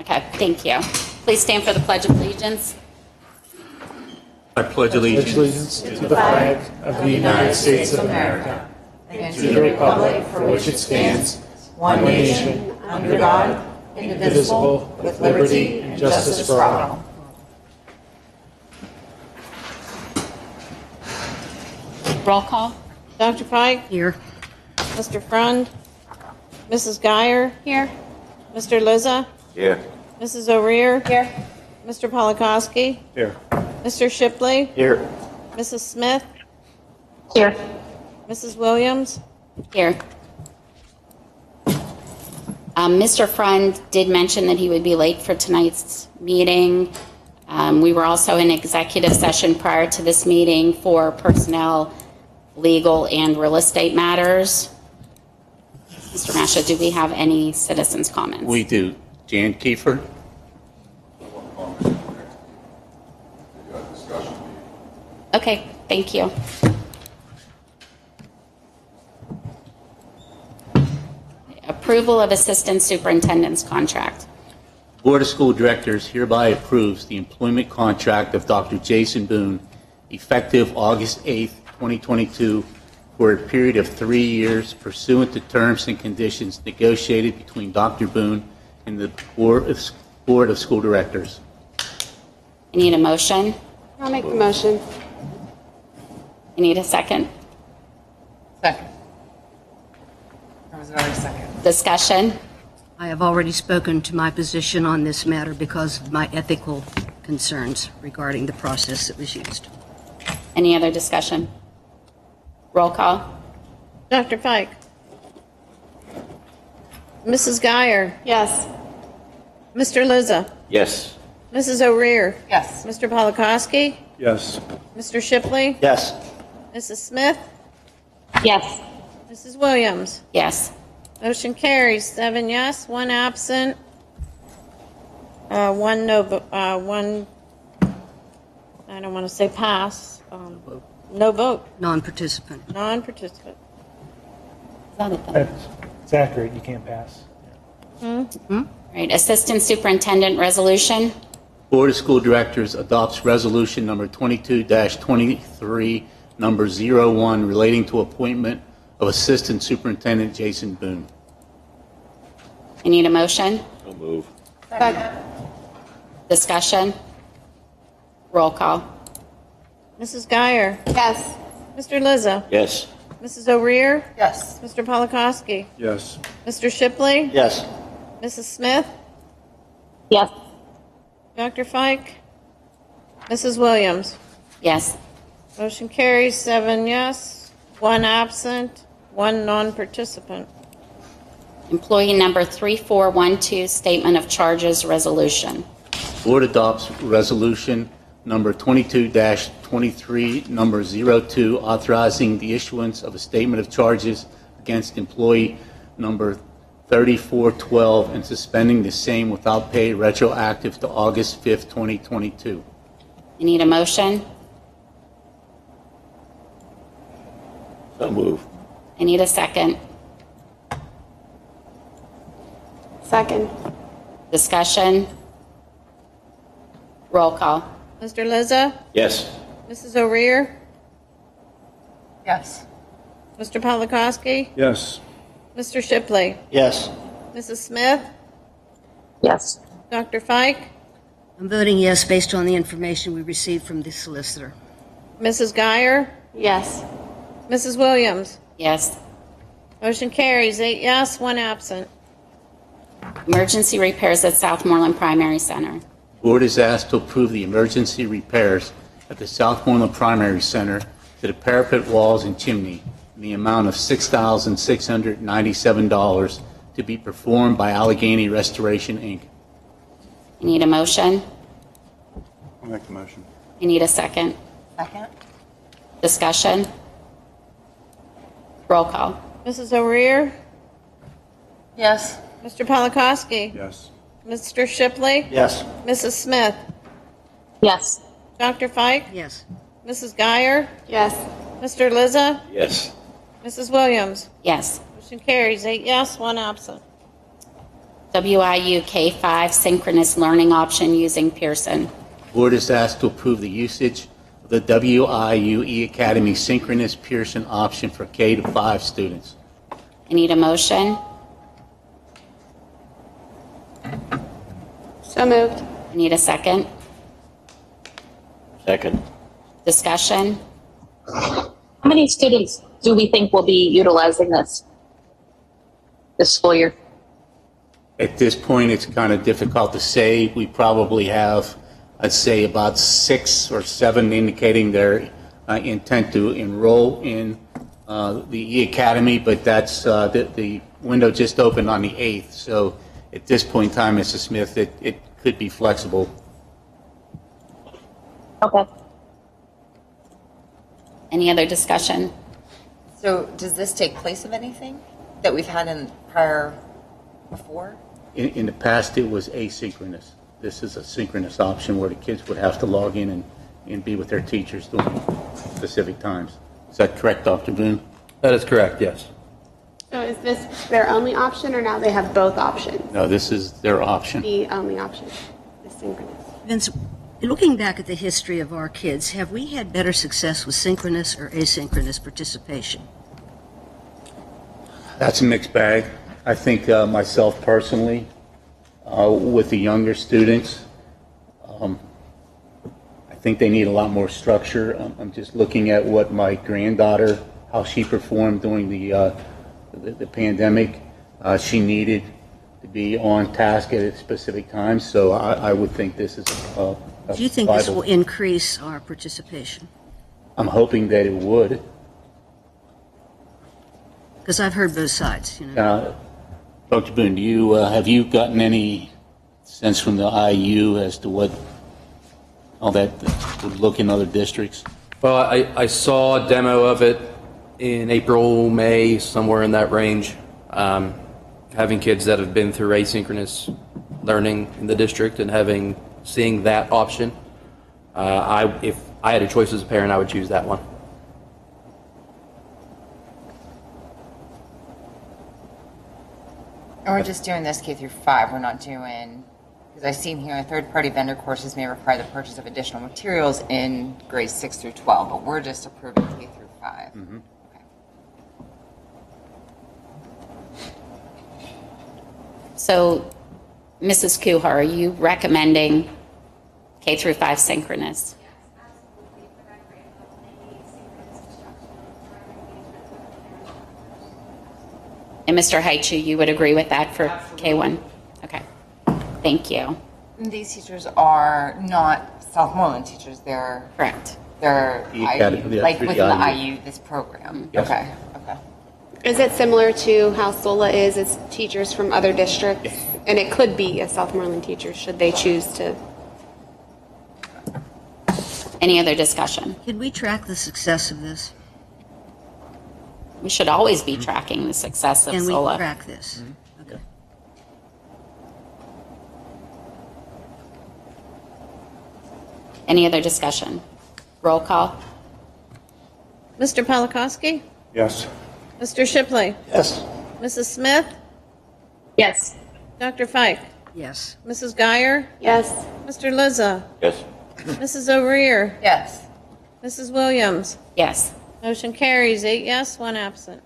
Okay, thank you. Please stand for the Pledge of Allegiance. I pledge allegiance to the flag of the United States of America and to the republic for which it stands, one nation, under God, indivisible, with liberty and justice for all. Roll call. Dr. Pike? Here. Mr. Frund? Mrs. Geyer? Here. Mr. Liza? Here. Mrs. O'Rear? Here. Mr. Polakowski? Here. Mr. Shipley? Here. Mrs. Smith? Here. Mrs. Williams? Here. Mr. Frund did mention that he would be late for tonight's meeting. We were also in executive session prior to this meeting for personnel, legal, and real estate matters. Mr. Masha, do we have any citizens' comments? We do. Jan Kiefer. Okay, thank you. Approval of Assistant Superintendent's contract. Board of School Directors hereby approves the employment contract of Dr. Jason Boone, effective August 8th, 2022, for a period of 3 years pursuant to terms and conditions negotiated between Dr. Boone and the Board of School Directors. I need a motion. I'll make the motion. I need a second. Second. That was already second. Discussion. I have already spoken to my position on this matter because of my ethical concerns regarding the process that was used. Any other discussion? Roll call. Dr. Pike? Mrs. Geyer? Yes. Mr. Liza? Yes. Mrs. O'Rear? Yes. Mr. Polakowski? Yes. Mr. Shipley? Yes. Mrs. Smith? Yes. Mrs. Williams? Yes. Motion carries 7 yes, 1 absent, one no, one, I don't want to say pass, no vote, Non-participant. non-participant. Is that it then? It's accurate, you can't pass. All right, Assistant Superintendent Resolution. Board of School Directors adopts resolution number 22-23, number 01, relating to appointment of Assistant Superintendent Jason Boone. I need a motion. So move. Discussion. Roll call. Mrs. Geyer? Yes. Mr. Liza? Yes. Mrs. O'Rear? Yes. Mr. Polakowski? Yes. Mr. Shipley? Yes. Mrs. Smith? Yes. Dr. Fike? Mrs. Williams? Yes. Motion carries 7 yes, 1 absent, 1 non-participant. Employee number 3412, Statement of Charges Resolution. Board adopts resolution number 22-23, number 02, authorizing the issuance of a statement of charges against employee number 3412 and suspending the same without pay retroactive to August 5th, 2022. I need a motion. So move. I need a second. Second. Discussion. Roll call. Mr. Liza? Yes. Mrs. O'Rear? Yes. Mr. Polakowski? Yes. Mr. Shipley? Yes. Mrs. Smith? Yes. Dr. Fike? I'm voting yes based on the information we received from the solicitor. Mrs. Geyer? Yes. Mrs. Williams? Yes. Motion carries 8 yes, 1 absent. Emergency repairs at Southmoreland Primary Center. Board is asked to approve the emergency repairs at the Southmoreland Primary Center to the parapet walls and chimney in the amount of $6,697 to be performed by Allegheny Restoration, Inc. I need a motion. I'll make the motion. I need a second. Second. Discussion. Roll call. Mrs. O'Rear? Yes. Mr. Polakowski? Yes. Mr. Shipley? Yes. Mrs. Smith? Yes. Dr. Fike? Yes. Mrs. Geyer? Yes. Mr. Liza? Yes. Mrs. Williams? Yes. Motion carries 8 yes, 1 absent. WIU K-5 synchronous learning option using Pearson. Board is asked to approve the usage of the WIU E-Academy synchronous Pearson option for K-5 students. I need a motion. So moved. I need a second. Second. Discussion. How many students do we think will be utilizing this school year? At this point, it's kind of difficult to say. We probably have, I'd say, about 6 or 7 indicating their intent to enroll in the E-Academy, but that's the window just opened on the 8th. So at this point in time, Mrs. Smith, it could be flexible. Okay. Any other discussion? So does this take place of anything that we've had in prior before? In the past, it was asynchronous. This is a synchronous option where the kids would have to log in and be with their teachers during specific times. Is that correct, Dr. Boone? That is correct, yes. So is this their only option, or now they have both options? No, this is their option. The only option, the synchronous. Vince, looking back at the history of our kids, have we had better success with synchronous or asynchronous participation? That's a mixed bag. I think myself personally, with the younger students, I think they need a lot more structure. I'm just looking at what my granddaughter, how she performed during the pandemic. She needed to be on task at a specific time, so I would think this is a Do you think this viable- will increase our participation? I'm hoping that it would. Because I've heard both sides, you know. Dr. Boone, do you have you gotten any sense from the IU as to what all that would look in other districts? Well, I saw a demo of it in April, May, somewhere in that range. Having kids that have been through asynchronous learning in the district and seeing that option, if I had a choice as a parent, I would choose that one. And we're just doing this K through 5. We're not doing, because I've seen here, third-party vendor courses may require the purchase of additional materials in grades 6 through 12, but we're just approving K through 5. Mm-hmm. Okay. So, Mrs. Kuhar, are you recommending K through 5 synchronous? And Mr. Haichu, you would agree with that for K1? Okay. Thank you. And these teachers are not Southmoreland teachers. They're Correct. E-Academy, yeah, like through the within the IU. IU, this program. Yes. Okay. Okay. Is it similar to how SOLA is? It's teachers from other districts? And it could be a Southmoreland teacher, should they choose to. Any other discussion? Can we track the success of this? We should always be tracking the success of Can we SOLA. track this? Okay. Any other discussion? Roll call. Mr. Polakowski? Yes. Mr. Shipley? Yes. Mrs. Smith? Yes. Dr. Fike? Yes. Mrs. Geyer? Yes. Mr. Lizza? Yes. Mrs. O'Rear? Yes. Mrs. Williams? Yes. Motion carries 8 yes, 1 absent.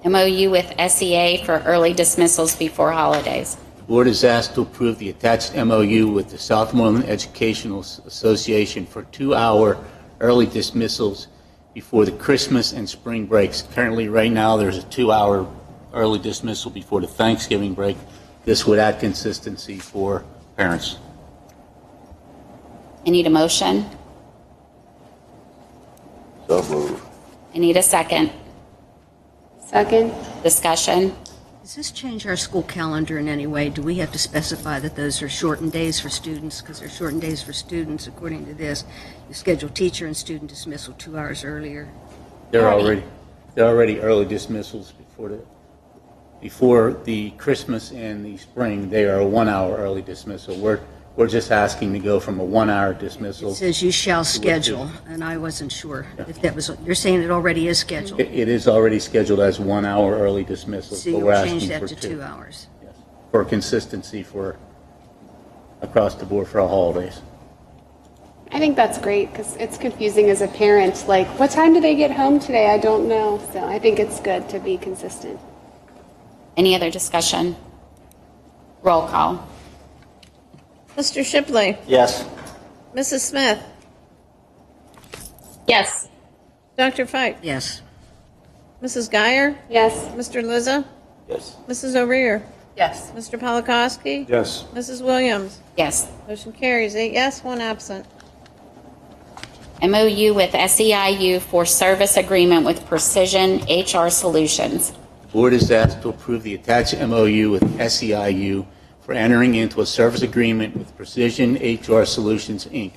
MOU with SEA for early dismissals before holidays. The board is asked to approve the attached MOU with the Southmoreland Educational Association for 2-hour early dismissals before the Christmas and spring breaks. Currently, right now, there's a 2-hour early dismissal before the Thanksgiving break. This would add consistency for parents. I need a motion. So moved. I need a second. Second? Discussion. Does this change our school calendar in any way? Do we have to specify that those are shortened days for students? Because they're shortened days for students, according to this. You schedule teacher and student dismissal 2 hours earlier. They're already early dismissals before the Christmas and the spring. They are a 1-hour early dismissal. We're just asking to go from a 1-hour dismissal. It says you shall schedule, and I wasn't sure if that was, you're saying it already is scheduled. It is already scheduled as 1-hour early dismissal. So but you'll we're change asking that for to 2 hours. Yes. for consistency for across the board for our holidays. I think that's great because it's confusing as a parent. Like, what time do they get home today? I don't know. So I think it's good to be consistent. Any other discussion? Roll call. Mr. Shipley. Yes. Mrs. Smith. Yes. Dr. Fike. Yes. Mrs. Geyer. Yes. Mr. Lizza. Yes. Mrs. O'Rear. Yes. Mr. Polakowski. Yes. Mrs. Williams. Yes. Motion carries 8 yes, 1 absent. MOU with SEIU for service agreement with Precision HR Solutions. The board is asked to approve the attached MOU with SEIU for entering into a service agreement with Precision HR Solutions, Inc.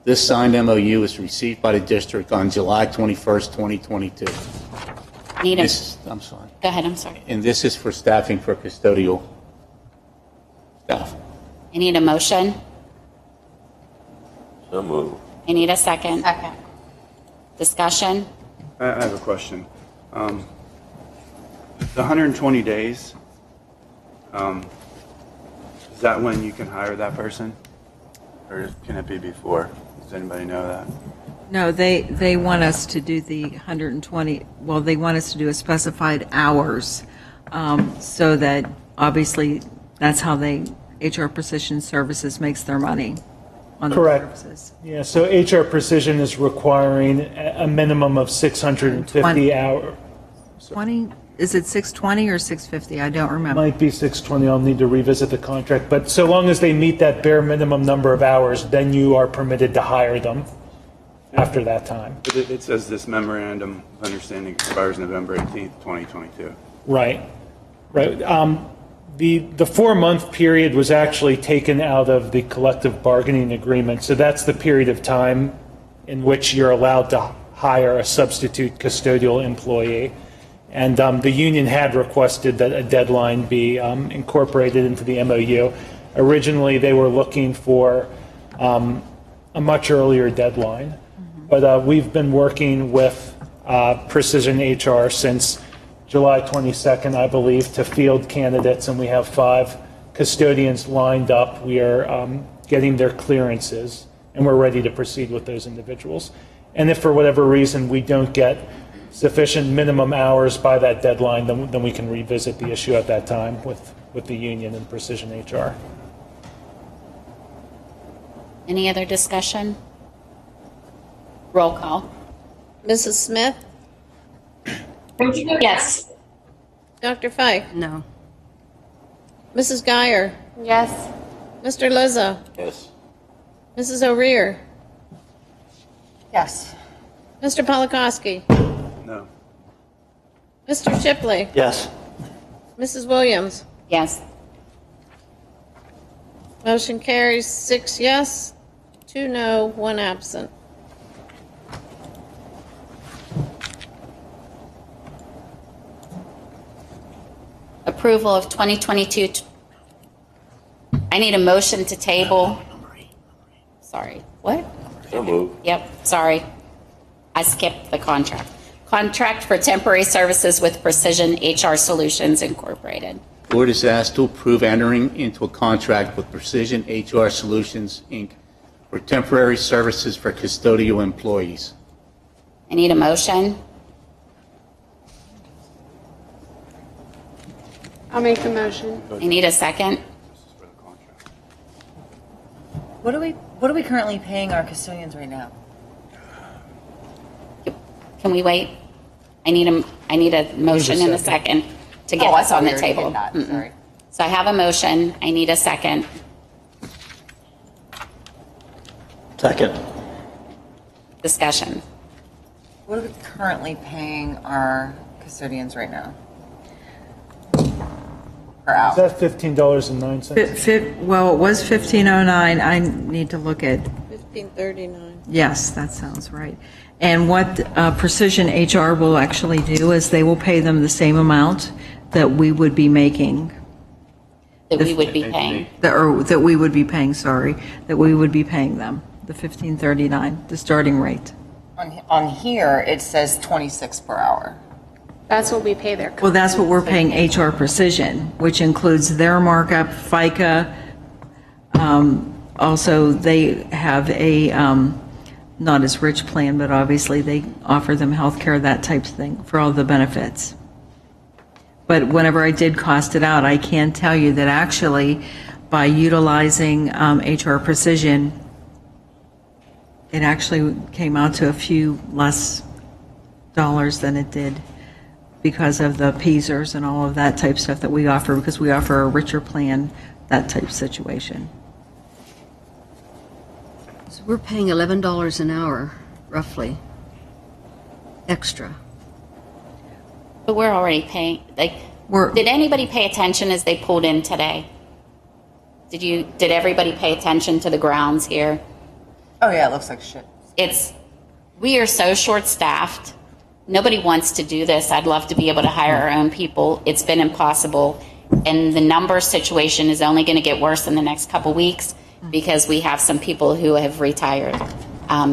This signed MOU was received by the district on July 21st, 2022. Need a, I'm sorry. go ahead, I'm sorry. And this is for staffing for custodial staff. I need a motion. So moved. I need a second. Second. Discussion. I have a question. The 120 days, is that when you can hire that person? Or can it be before? Does anybody know that? No, they want us to do the 120, well, they want us to do a specified hours, so that obviously that's how HR Precision Services makes their money on their Correct. services. Yeah, so HR Precision is requiring a minimum of 650 hours. 20, is it 620 or 650? I don't remember. Might be 620, I'll need to revisit the contract, but so long as they meet that bare minimum number of hours, then you are permitted to hire them after that time. But it says this memorandum of understanding expires November 18th, 2022. Right, right. The 4-month period was actually taken out of the collective bargaining agreement, so that's the period of time in which you're allowed to hire a substitute custodial employee. And the union had requested that a deadline be incorporated into the MOU. Originally, they were looking for a much earlier deadline, but we've been working with Precision HR since July 22nd, I believe, to field candidates, and we have 5 custodians lined up. We are getting their clearances, and we're ready to proceed with those individuals. And if for whatever reason we don't get sufficient minimum hours by that deadline, then we can revisit the issue at that time with the union and Precision HR. Any other discussion? Roll call. Mrs. Smith. Yes. Dr. Fike. No. Mrs. Geyer. Yes. Mr. Lizza. Yes. Mrs. O'Rear. Yes. Mr. Polakowski. No. Mr. Shipley. Yes. Mrs. Williams. Yes. Motion carries 6 yes, 2 no, 1 absent. Approval of 2022. I need a motion to table. Sorry, what? So moved. Yep, sorry. I skipped the contract. Contract for temporary services with Precision HR Solutions Incorporated. Board is asked to approve entering into a contract with Precision HR Solutions, Inc. for temporary services for custodial employees. I need a motion. I'll make the motion. I need a second. What are we currently paying our custodians right now? Can we wait? I need a motion and a second to get this on the table. Sorry. So I have a motion. I need a second. Second. Discussion. What are we currently paying our custodians right now? Per Is hour? that $15.09? Well, it was 1509. I need to look at, 1539. yes, that sounds right. And what Precision HR will actually do is they will pay them the same amount that we would be making, That we would be paying. that we would be paying, sorry, that we would be paying them, the 1539, the starting rate. On here, it says 26 per hour. That's what we pay their. Well, that's what we're paying HR Precision, which includes their markup, FICA. Also, they have a not as rich plan, but obviously they offer them health care, that type of thing, for all the benefits. But whenever I did cost it out, I can tell you that actually, by utilizing HR Precision, it actually came out to a few less dollars than it did because of the PSERS and all of that type stuff that we offer, because we offer a richer plan, that type situation. So we're paying $11 an hour, roughly, extra. But we're already paying, like, did anybody pay attention as they pulled in today? Did everybody pay attention to the grounds here? Oh yeah, it looks like shit. We are so short-staffed. Nobody wants to do this. I'd love to be able to hire our own people. It's been impossible. And the number situation is only going to get worse in the next couple weeks because we have some people who have retired.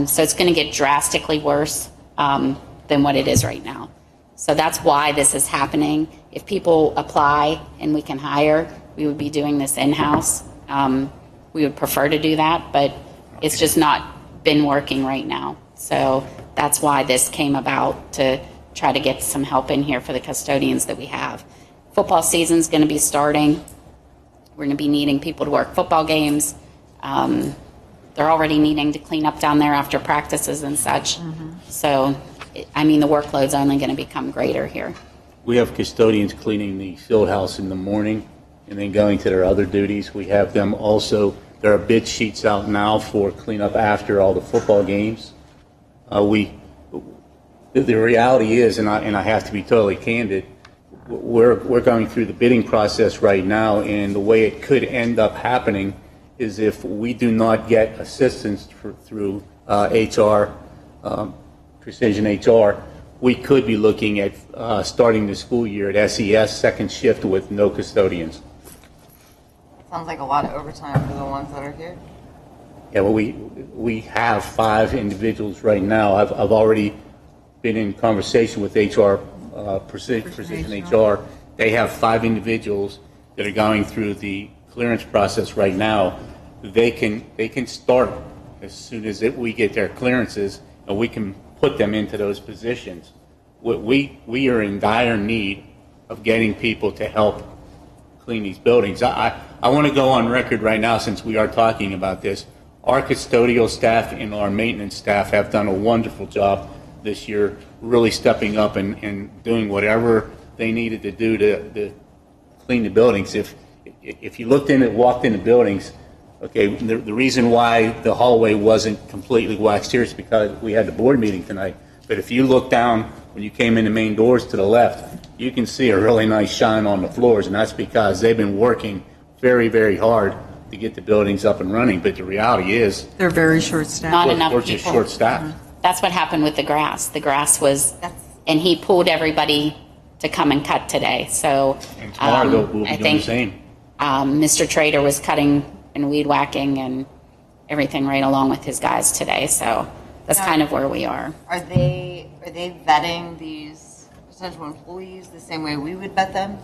So it's going to get drastically worse than what it is right now. So that's why this is happening. If people apply and we can hire, we would be doing this in-house. We would prefer to do that, but it's just not been working right now. So that's why this came about, to try to get some help in here for the custodians that we have. Football season's going to be starting. We're going to be needing people to work football games. They're already needing to clean up down there after practices and such. So, I mean, the workload's only going to become greater here. We have custodians cleaning the field house in the morning and then going to their other duties. We have them also, there are bid sheets out now for cleanup after all the football games. The reality is, and I have to be totally candid, we're going through the bidding process right now, and the way it could end up happening is if we do not get assistance through HR, Precision HR, we could be looking at starting the school year at SES second shift with no custodians. Sounds like a lot of overtime for the ones that are here. Yeah, well, we have 5 individuals right now. I've already been in conversation with HR, Precision HR. They have 5 individuals that are going through the clearance process right now. They can start as soon as we get their clearances, and we can put them into those positions. We are in dire need of getting people to help clean these buildings. I want to go on record right now, since we are talking about this. Our custodial staff and our maintenance staff have done a wonderful job this year, really stepping up and doing whatever they needed to do to clean the buildings. If you walked in the buildings, okay, the reason why the hallway wasn't completely waxed here is because we had the board meeting tonight. But if you look down when you came in the main doors to the left, you can see a really nice shine on the floors, and that's because they've been working very, very hard to get the buildings up and running. But the reality is, They're very short-staffed. Not enough we're just people. short-staffed. That's what happened with the grass. The grass was, and he pulled everybody to come and cut today. So And tomorrow we'll be I doing think the same. Mr. Trader was cutting and weed whacking and everything right along with his guys today. So that's kind of where we are. Are they vetting these potential employees the same way we would vet them?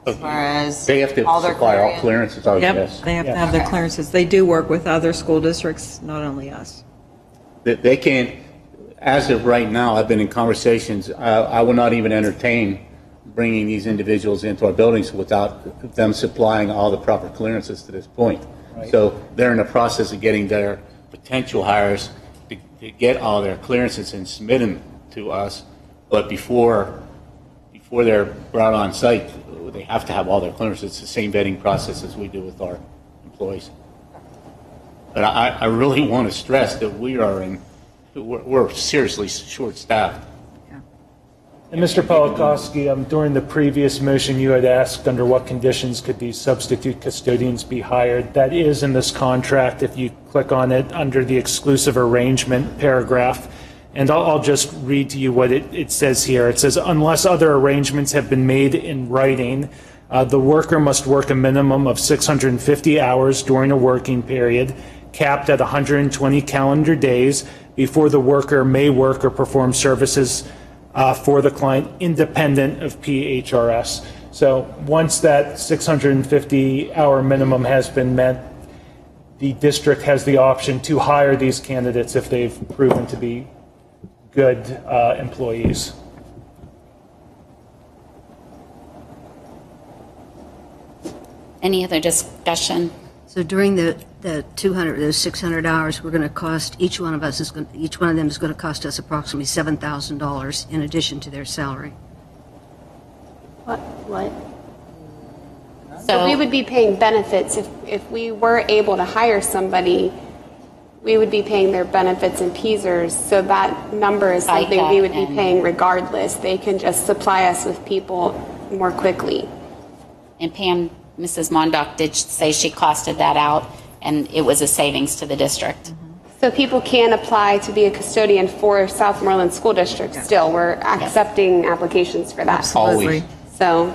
As far as They have to all their supply all clearance? clearances, I would Yep, guess. they have to have their clearances. They do work with other school districts, not only us. They can't, as of right now, I've been in conversations, I will not even entertain bringing these individuals into our buildings without them supplying all the proper clearances to this point. So they're in the process of getting their potential hires to get all their clearances and submit them to us. But before they're brought on site, they have to have all their clearances. It's the same vetting process as we do with our employees. But I really want to stress that we're seriously short-staffed. And Mr. Polakowski, during the previous motion, you had asked under what conditions could these substitute custodians be hired. That is in this contract, if you click on it, under the exclusive arrangement paragraph. And I'll just read to you what it says here. It says, unless other arrangements have been made in writing, the worker must work a minimum of 650 hours during a working period, capped at 120 calendar days, before the worker may work or perform services for the client, independent of PHRS. So once that 650-hour minimum has been met, the district has the option to hire these candidates if they've proven to be good employees. Any other discussion? So during the 200, those 600 hours, we're going to cost, each one of them is going to cost us approximately $7,000 in addition to their salary. What? So we would be paying benefits if we were able to hire somebody. We would be paying their benefits and PSERs, so that number is something we would be paying regardless. They can just supply us with people more quickly. And Pam, Mrs. Mondock did say she costed that out, and it was a savings to the district. So people can apply to be a custodian for Southmoreland School District still. We're accepting applications for that. Absolutely. So,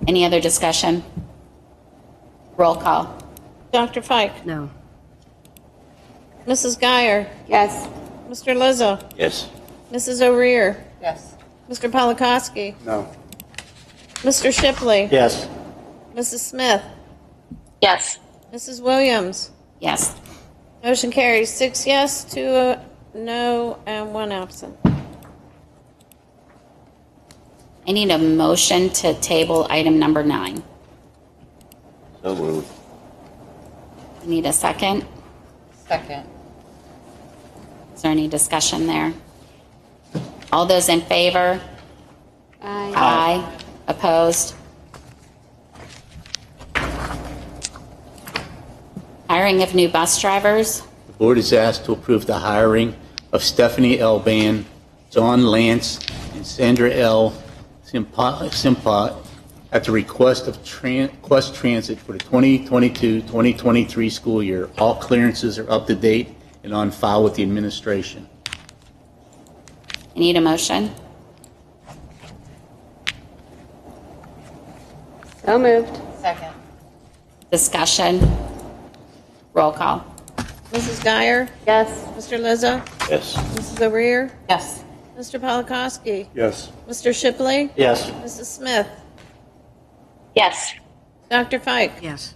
Any other discussion? Roll call. Dr. Fike? No. Mrs. Geyer? yes. Mr. Lizzo? Yes. Mrs. O'Rear? Yes. Mr. Polakowski? No. Mr. Shipley? Yes. Mrs. Smith? Yes. Mrs. Williams? Yes. Motion carries 6 yes, 2 no, and 1 absent. I need a motion to table item number 9. So moved. I need a second. Second. Is there any discussion there? All those in favor? Aye. Aye. Opposed? Hiring of new bus drivers. The board is asked to approve the hiring of Stephanie L. Ban, John Lance, and Sandra L. Simpa at the request of Quest Transit for the 2022-2023 school year. All clearances are up to date and on file with the administration. I need a motion. So moved. Second. Discussion. Roll call. Mrs. Geyer? Yes. Mr. Lizzo? Yes. Mrs. O'Rear? Yes. Mr. Polakowski? Yes. Mr. Shipley? Yes. Mrs. Smith? Yes. Dr. Fike? Yes.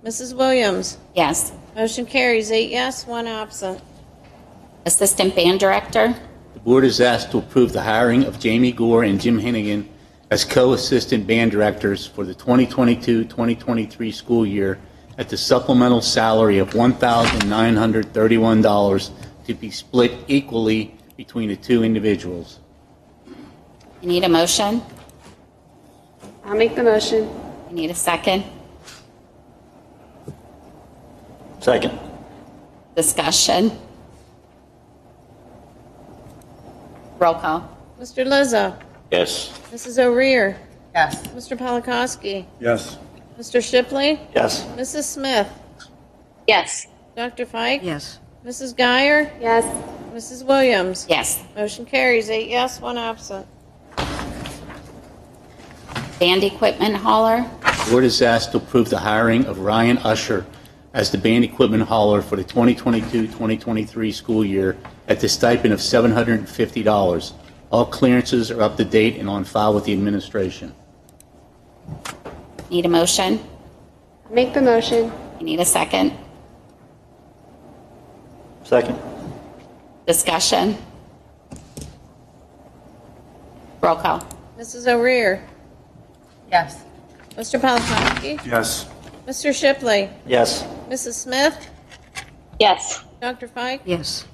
Mrs. Williams? Yes. Motion carries 8 yes, 1 absent. Assistant band director. The board is asked to approve the hiring of Jamie Gore and Jim Hennigan as co-assistant band directors for the 2022-2023 school year at the supplemental salary of $1,931 to be split equally between the two individuals. I need a motion. I'll make the motion. I need a second. Second. Discussion. Roll call. Mr. Lizzo? Yes. Mrs. O'Rear? Yes. Mr. Polakowski? Yes. Mr. Shipley? Yes. Mrs. Smith? Yes. Dr. Fike? Yes. Mrs. Geyer? Yes. Mrs. Williams? Yes. Motion carries 8 yes, 1 absent. Band equipment hauler. The board is asked to approve the hiring of Ryan Usher as the band equipment hauler for the 2022-2023 school year at the stipend of $750. All clearances are up to date and on file with the administration. Need a motion. I'll make the motion. I need a second. Second. Discussion. Roll call. Mrs. O'Rear? Yes. Mr. Polakowski? Yes. Mr. Shipley? Yes. Mrs. Smith? Yes. Dr. Fike? Yes.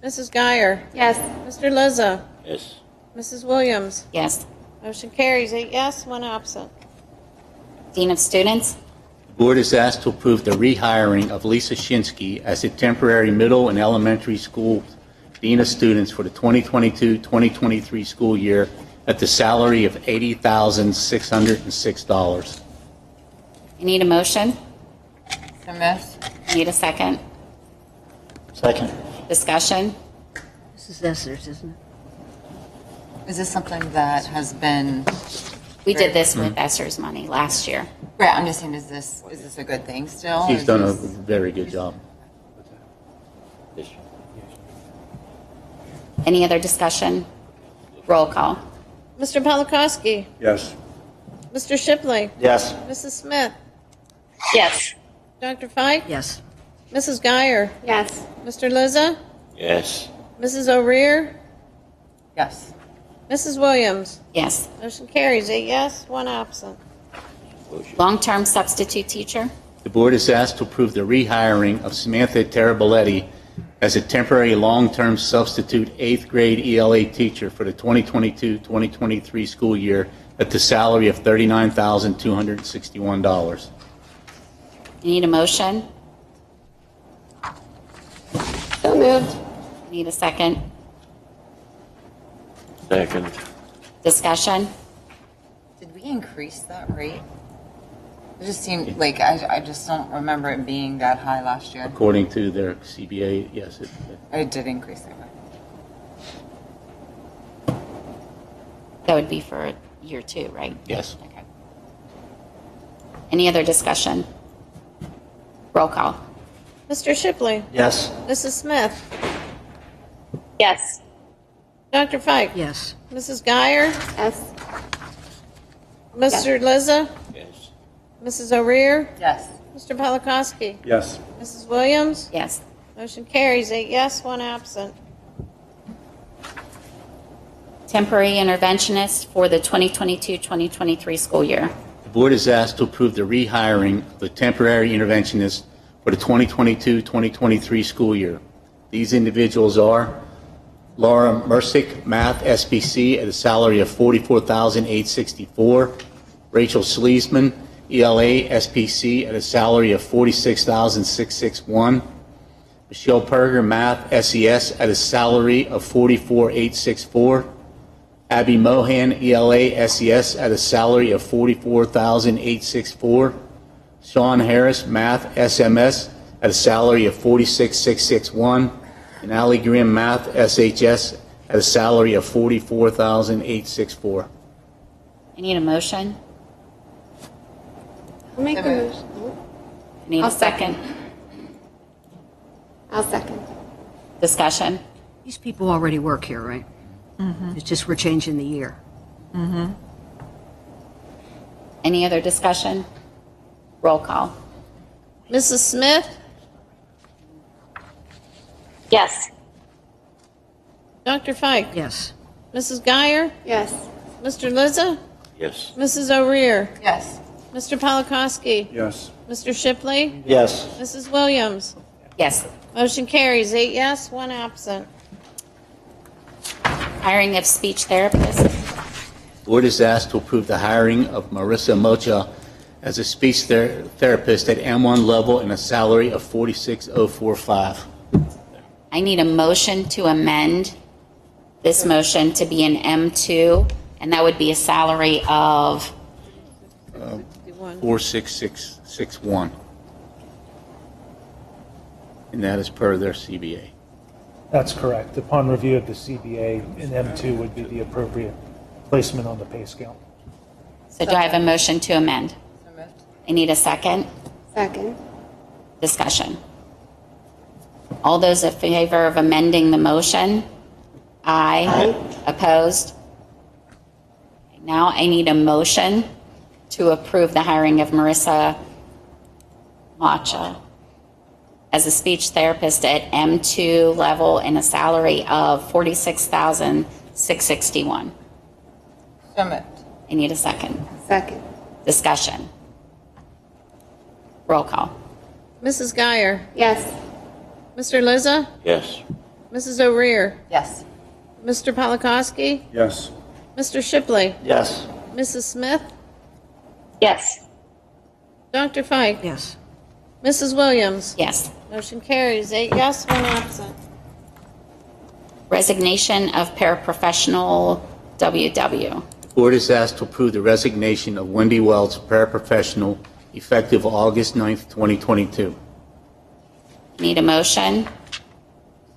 Mrs. Geyer? Yes. Mr. Lizzo? Yes. Mrs. Williams? Yes. Motion carries 8 yes, 1 absent. Dean of Students. The board is asked to approve the rehiring of Lisa Shinsky as a temporary middle and elementary school dean of students for the 2022-2023 school year at the salary of $80,606. I need a motion. So moved. I need a second. Second. Discussion. This is Esser's, isn't it? Is this something that has been, We did this with Esser's money last year. right, I'm just saying, is this a good thing still? She's Is done a this- very good job. Any other discussion? Roll call. Mr. Polakowski. Yes. Mr. Shipley. Yes. Mrs. Smith. Yes. Dr. Fike. Yes. Mrs. Geyer. Yes. Mr. Lizza. Yes. Mrs. O'Rear. Yes. Mrs. Williams. Yes. Motion carries 8 yes, 1 absent. Long-term substitute teacher. The board is asked to approve the rehiring of Samantha Taraboletti as a temporary long-term substitute 8th grade ELA teacher for the 2022-2023 school year at the salary of $39,261. Need a motion? So moved. Need a second? Second. Discussion? Did we increase that rate? It just seemed like I just don't remember it being that high last year. According to their CBA, yes. It did increase that way. That would be for year 2, right? Yes. Okay. Any other discussion? Roll call. Mr. Shipley. Yes. Mrs. Smith. Yes. Dr. Fike. Yes. Mrs. Geyer. Yes. Mr. Lizza. Yes. Mrs. O'Rear. Yes. Mr. Polakowski. Yes. Mrs. Williams. Yes. Motion carries 8 yes, 1 absent. Temporary interventionist for the 2022-2023 school year. The board is asked to approve the rehiring of the temporary interventionist for the 2022-2023 school year. These individuals are Laura Mersick, Math SBC, at a salary of $44,864. Rachel Sleesman, ELA SPC, at a salary of $46,661. Michelle Perger, Math SES, at a salary of $44,864. Abby Mohan, ELA SES, at a salary of $44,864. Sean Harris, Math SMS, at a salary of $46,661. And Allie Grimm, Math SHS, at a salary of $44,864. I need a motion. I'll make the motion. I need a I'll second. I'll second. Discussion? These people already work here, right? It's just we're changing the year. Any other discussion? Roll call. Mrs. Smith. Yes. Dr. Fike. Yes. Mrs. Geyer. Yes. Mr. Lizza. Yes. Mrs. O'Rear. Yes. Mr. Polakowski. Yes. Mr. Shipley. Yes. Mrs. Williams. Yes. Motion carries 8 yes, 1 absent. Hiring of speech therapist. Board is asked to approve the hiring of Marissa Mocha as a speech therapist at M1 level and a salary of $46,045. I need a motion to amend this motion to be an M2, and that would be a salary of, 46661. And that is per their CBA. That's correct. Upon review of the CBA, an M2 would be the appropriate placement on the pay scale. so do I have a motion to amend? So moved. I need a second. Second. Discussion. All those in favor of amending the motion? Aye. Opposed? Now I need a motion to approve the hiring of Marissa Macha as a speech therapist at M2 level and a salary of $46,661. So moved. I need a second. Second. Discussion. Roll call. Mrs. Geyer. Yes. Mr. Lizza. Yes. Mrs. O'Rear. Yes. Mr. Polakowski. Yes. Mr. Shipley. Yes. Mrs. Smith. Yes. Dr. Fike. Yes. Mrs. Williams. Yes. Motion carries 8 yes, 1 absent. Resignation of paraprofessional WW. The board is asked to approve the resignation of Wendy Wells, paraprofessional, effective August 9th, 2022. Need a motion?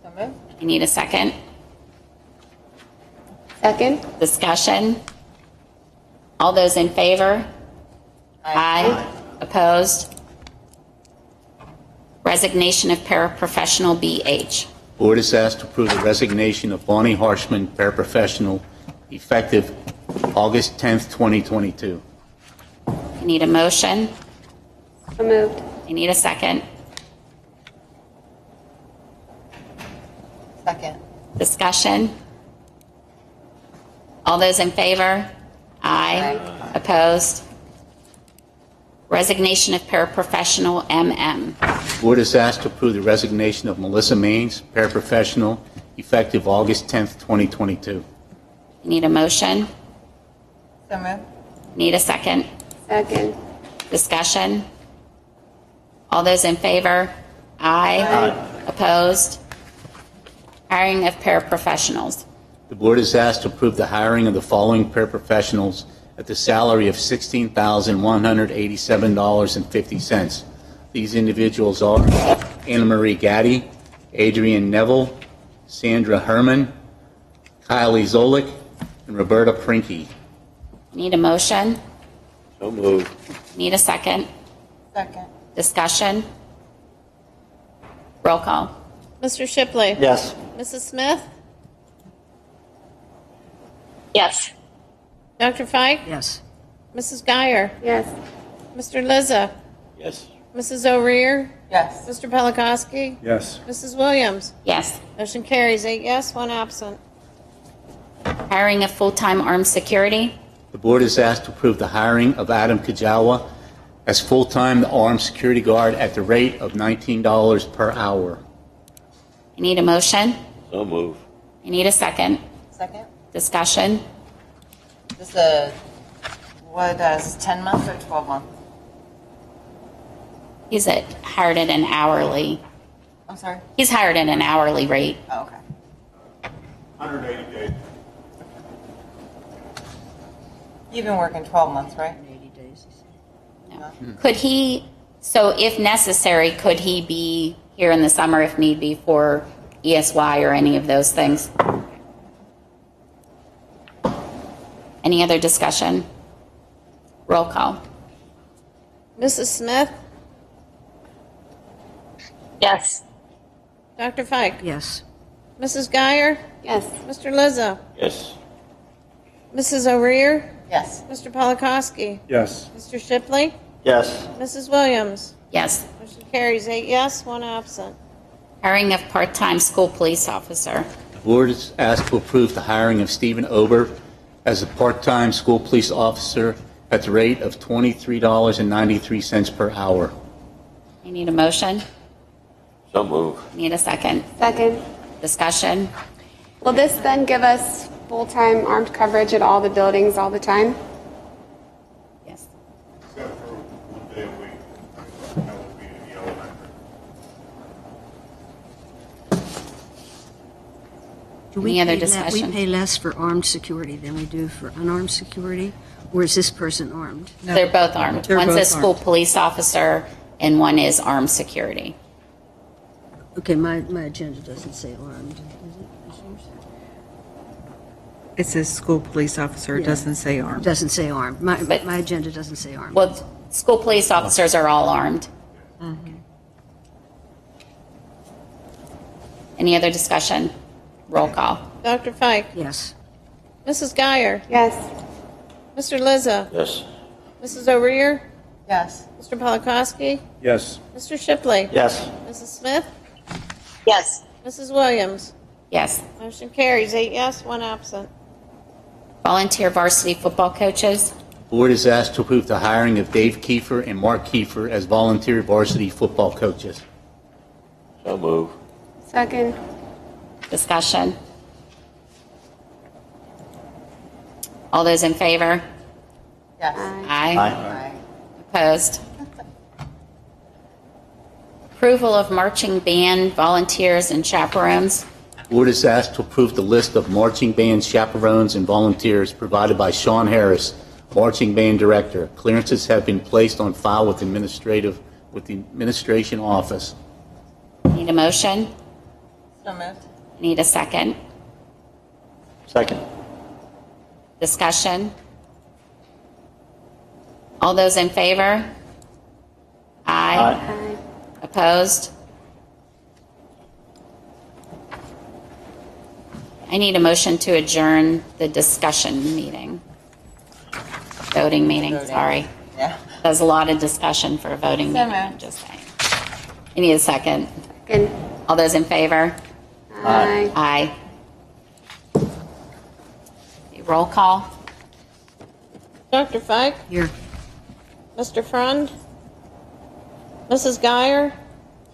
So moved. I need a second. Second. Discussion. All those in favor? Aye. Opposed? Resignation of paraprofessional BH. Board is asked to approve the resignation of Bonnie Harshman, paraprofessional, effective August 10th, 2022. I need a motion. So moved. I need a second. Second. Discussion. All those in favor? Aye. Aye. Opposed? Resignation of paraprofessional MM. Board is asked to approve the resignation of Melissa Maines, paraprofessional, effective August 10th, 2022. I need a motion. So moved. Need a second. Second. Discussion. All those in favor? Aye. Opposed? Hiring of paraprofessionals. The board is asked to approve the hiring of the following paraprofessionals at the salary of $16,187.50. These individuals are Anna Marie Gaddy, Adrian Neville, Sandra Herman, Kylie Zolik, and Roberta Prinky. Need a motion. So moved. Need a second. Second. Discussion. Roll call. Mr. Shipley? Yes. Mrs. Smith? Yes. Dr. Fike? Yes. Mrs. Geyer? Yes. Mr. Lizza? Yes. Mrs. O'Rear? Yes. Mr. Polakowski? Yes. Mrs. Williams? Yes. Motion carries 8 yes, 1 absent. Hiring of full-time armed security. The board is asked to approve the hiring of Adam Kajawa as full-time armed security guard at the rate of $19 per hour. I need a motion. So move. I need a second. Second. Discussion. This is is this 10 months or 12 months? He's hired at an hourly. I'm sorry. He's hired at an hourly rate. Oh, okay. 180 days. You've been working 12 months, right? 80 days, you said. Could he, so if necessary, could he be here in the summer if need be for ESY or any of those things? Any other discussion? Roll call. Mrs. Smith? Yes. Dr. Fike? Yes. Mrs. Geyer? Yes. Mr. Lizza? Yes. Mrs. O'Rear? Yes. Mr. Polakowski? Yes. Mr. Shipley? Yes. Mrs. Williams? Yes. Motion carries 8 yes, 1 absent. Hiring of part-time school police officer. The board is asked to approve the hiring of Stephen Ober as a part-time school police officer at the rate of $23.93 per hour. I need a motion. So move. Need a second. Second. Discussion. Will this then give us full-time armed coverage at all the buildings all the time? Yes. Except for 1 day a week. That will be in the elementary. Do Any other pay discussion? We pay less for armed security than we do for unarmed security? Or is this person armed? They're both armed. They're One's a both school armed. police officer and one is armed security. Okay, my agenda doesn't say armed. Does it? Is yours? It says school police officer, it Yeah. doesn't say armed. Doesn't say armed. But- My agenda doesn't say armed. Well, school police officers are all armed. Any other discussion? Roll call. Dr. Fike? Yes. Mrs. Geyer? Yes. Mr. Lizza? Yes. Mrs. O'Rear? Yes. Mr. Polakowski? Yes. Mr. Shipley? Yes. Mrs. Smith? Yes. Mrs. Williams? Yes. Motion carries 8 yes, 1 absent. Volunteer varsity football coaches. Board is asked to approve the hiring of Dave Kiefer and Mark Kiefer as volunteer varsity football coaches. So move. Second. Discussion. All those in favor? Yes. Aye. Aye. Opposed? Approval of marching band volunteers and chaperones. Board is asked to approve the list of marching band chaperones and volunteers provided by Sean Harris, marching band director. Clearances have been placed on file with the administration office. Need a motion? So moved. Need a second? Second. Discussion. All those in favor? Aye. Aye. Opposed? I need a motion to adjourn the discussion meeting. Voting meeting, sorry. Yeah. There's a lot of discussion for a voting meeting, I'm just saying. I need a second. Second. All those in favor? Aye. Aye. Roll call. Dr. Fike? Here. Mr. Frund? Mrs. Geyer?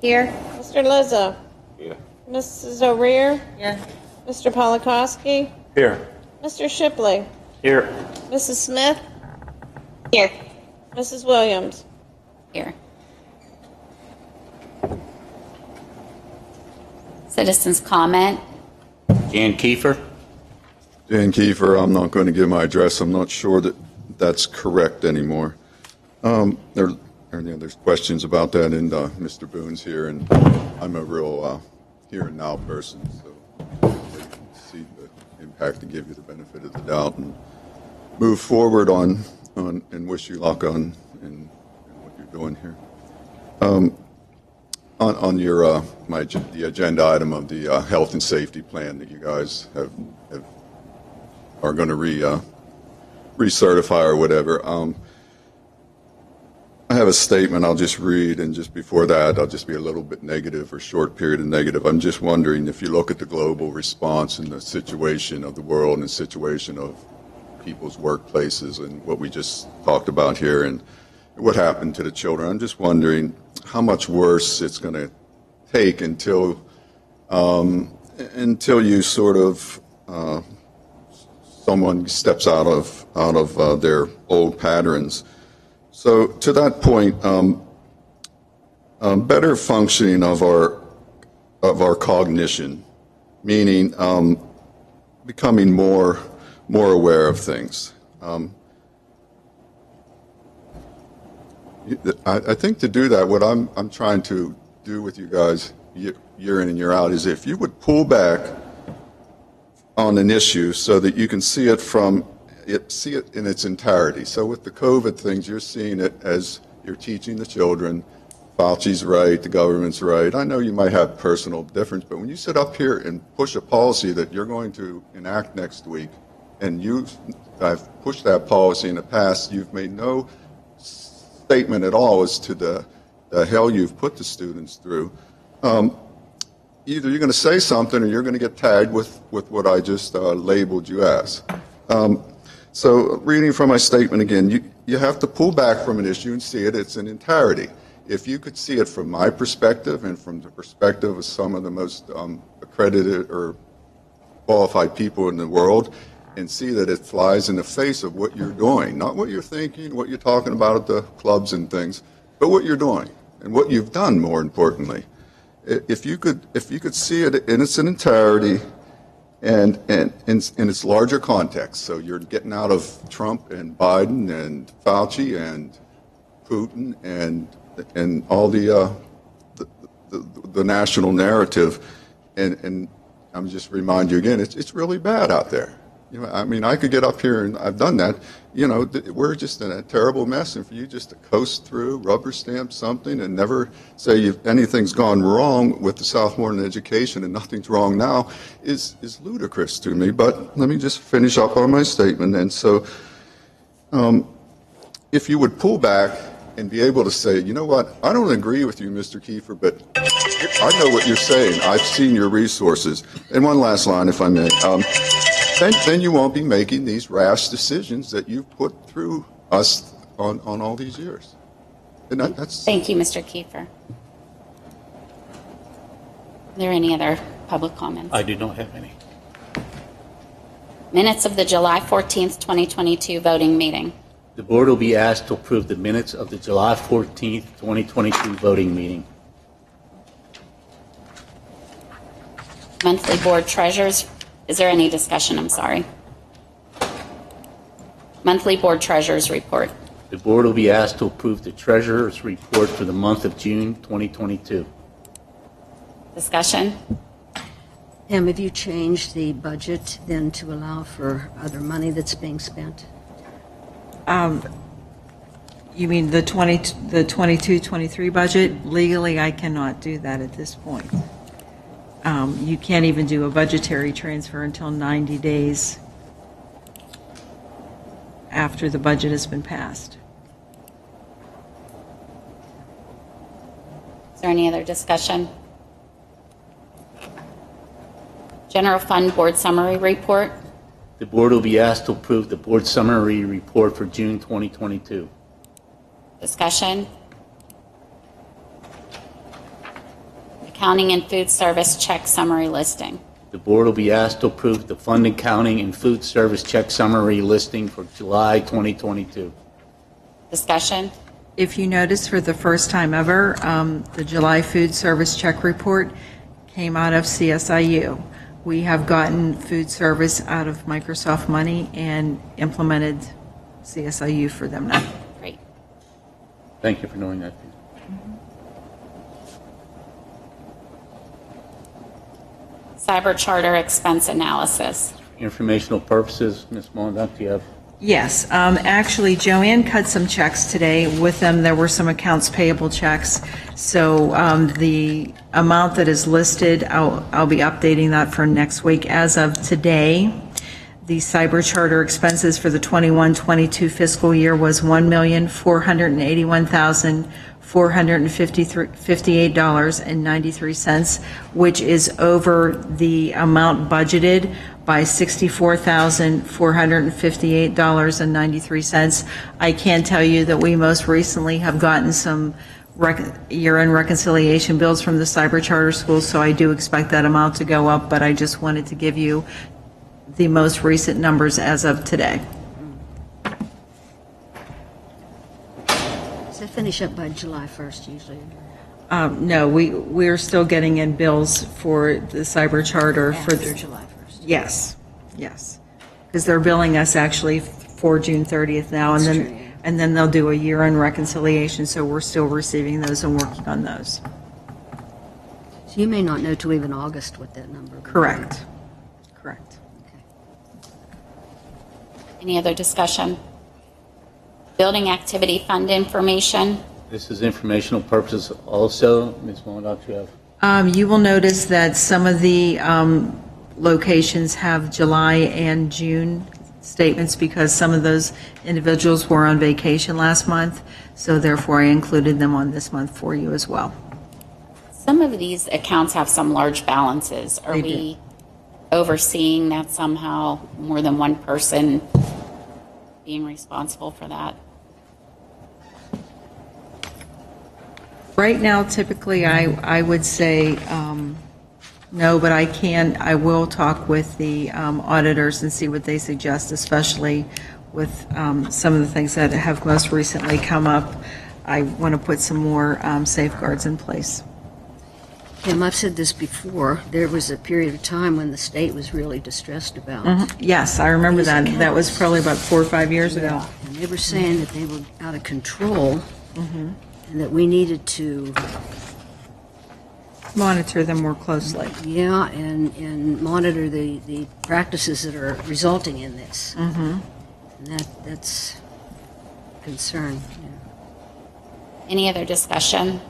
Here. Mr. Lizzo? Here. Mrs. O'Rear? Here. Mr. Polakowski? Here. Mr. Shipley? Here. Mrs. Smith? Here. Mrs. Williams? Here. Citizens comment. Jan Kiefer? Dan Kiefer, I'm not going to give my address. I'm not sure that that's correct anymore. There's questions about that, and Mr. Boone's here, and I'm a real here and now person, so I can see the impact to give you the benefit of the doubt and move forward on and wish you luck on in what you're doing here. On your the agenda item of the health and safety plan that you guys are going to recertify or whatever. I have a statement I'll just read, and just before that, I'll just be a little bit negative or short period of negative. I'm just wondering if you look at the global response and the situation of the world and the situation of people's workplaces and what we just talked about here and what happened to the children. I'm just wondering how much worse it's going to take until you sort of someone steps out of their old patterns. So to that point, better functioning of our cognition, meaning becoming more aware of things. I think to do that, what I'm trying to do with you guys year in and year out is if you would pull back on an issue so that you can see it in its entirety. So with the COVID things, you're seeing it as you're teaching the children. Fauci's right, the government's right. I know you might have personal difference, but when you sit up here and push a policy that you're going to enact next week, and I've pushed that policy in the past, you've made no statement at all as to the hell you've put the students through. Either you're going to say something or you're going to get tagged with what I just labeled you as. So reading from my statement again, you have to pull back from an issue and see its entirety. If you could see it from my perspective and from the perspective of some of the most accredited or qualified people in the world, and see that it flies in the face of what you're doing, not what you're thinking, what you're talking about at the clubs and things, but what you're doing and what you've done, more importantly. If you could see it in its entirety and in its larger context, so you're getting out of Trump and Biden and Fauci and Putin and all the national narrative, and I'm just remind you again, it's really bad out there. I mean, I could get up here and I've done that. We're just in a terrible mess, and for you just to coast through, rubber stamp something, and never say anything's gone wrong with the Southmoreland education and nothing's wrong now is ludicrous to me. But let me just finish up on my statement. And so, if you would pull back and be able to say, you know what, I don't agree with you, Mr. Kiefer, but I know what you're saying. I've seen your resources. And one last line, if I may. Then you won't be making these rash decisions that you've put through us on all these years. And that's. Thank you, Mr. Kiefer. Are there any other public comments? I do not have any. Minutes of the July 14th, 2022 voting meeting. The board will be asked to approve the minutes of the July 14th, 2022 voting meeting. Monthly board treasurers. Is there any discussion? I'm sorry. Monthly board treasurers report. The board will be asked to approve the treasurer's report for the month of June 2022. Discussion? Pam, have you changed the budget then to allow for other money that's being spent? You mean the 22-23 budget? Legally, I cannot do that at this point. You can't even do a budgetary transfer until 90 days after the budget has been passed. Is there any other discussion? General Fund Board Summary Report. The board will be asked to approve the board summary report for June 2022. Discussion. Accounting and Food Service Check Summary Listing. The board will be asked to approve the fund accounting and food service check summary listing for July 2022. Discussion. If you notice, for the first time ever, the July food service check report came out of CSIU. We have gotten food service out of Microsoft money and implemented CSIU for them now. Great. Thank you for knowing that. Cyber Charter Expense Analysis. Informational purposes, Ms. Mondock, do you have? Yes, actually, Joanne cut some checks today. With them, there were some accounts payable checks. So the amount that is listed, I'll be updating that for next week. As of today, the cyber charter expenses for the 21-22 fiscal year was $1,481,458.93, which is over the amount budgeted by $64,458.93. I can tell you that we most recently have gotten some year-end reconciliation bills from the cyber charter schools, so I do expect that amount to go up, but I just wanted to give you the most recent numbers as of today. Does that finish up by July 1st usually? No, we're still getting in bills for the cyber charter for After July 1st? Yes, yes, because they're billing us actually for June 30th now, and then they'll do a year-end reconciliation, so we're still receiving those and working on those. So you may not know till even August what that number would be. Correct. Correct. Any other discussion? Building Activity Fund information. This is informational purposes also. Ms. Mondock, do you have? You will notice that some of the locations have July and June statements because some of those individuals were on vacation last month, so therefore I included them on this month for you as well. Some of these accounts have some large balances. Are we overseeing that somehow, more than one person being responsible for that? Right now, typically, I would say no, but I will talk with the auditors and see what they suggest, especially with some of the things that have most recently come up. I want to put some more safeguards in place. Kim, I've said this before. There was a period of time when the state was really distressed about. Yes, I remember that. That was probably about 4 or 5 years ago. And they were saying that they were out of control and that we needed to Monitor them more closely. Yeah, and monitor the practices that are resulting in this. And that's a concern. Yeah. Any other discussion?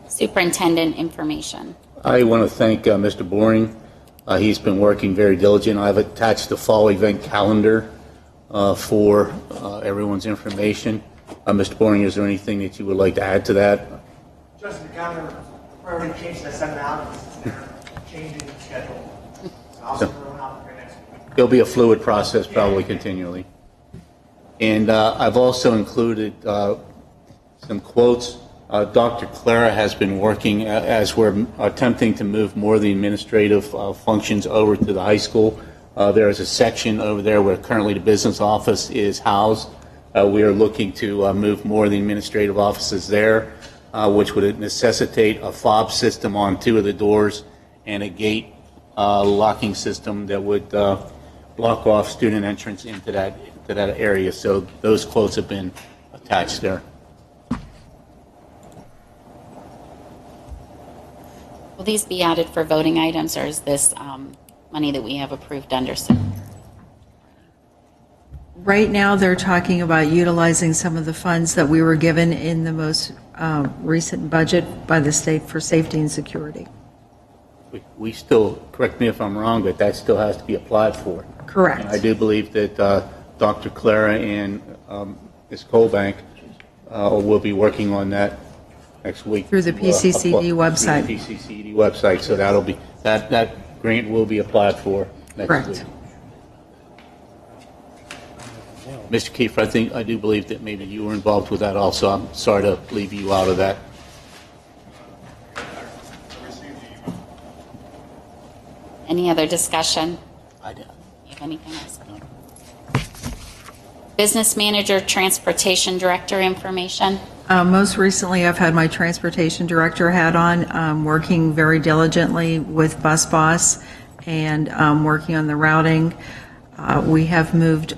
Superintendent information. I want to thank Mr. Boring. He's been working very diligent. I've attached the fall event calendar for everyone's information. Mr. Boring, is there anything that you would like to add to that? Just the calendar, we already changed the 7 hours, they're changing the schedule. So I'll send everyone out for next week. There'll be a fluid process probably continually. And I've also included some quotes. Dr. Clara has been working as we're attempting to move more of the administrative functions over to the high school. There is a section over there where currently the business office is housed. We are looking to move more of the administrative offices there, which would necessitate a fob system on 2 of the doors and a gate locking system that would block off student entrance into that area. So those quotes have been attached there. Will these be added for voting items, or is this money that we have approved under? Right now, they're talking about utilizing some of the funds that we were given in the most recent budget by the state for safety and security. we still, correct me if I'm wrong, but that still has to be applied for. Correct. And I do believe that Dr. Clara and Ms. Colbank will be working on that next week. Through the PCCD website. Through the PCCD website, so that'll be, that grant will be applied for next Correct. week. Mr. Kiefer, I do believe that maybe you were involved with that also. I'm sorry to leave you out of that. Any other discussion? I do. You have anything else? Business manager, transportation director information. Most recently, I've had my transportation director hat on, working very diligently with Bus Boss and working on the routing. We have moved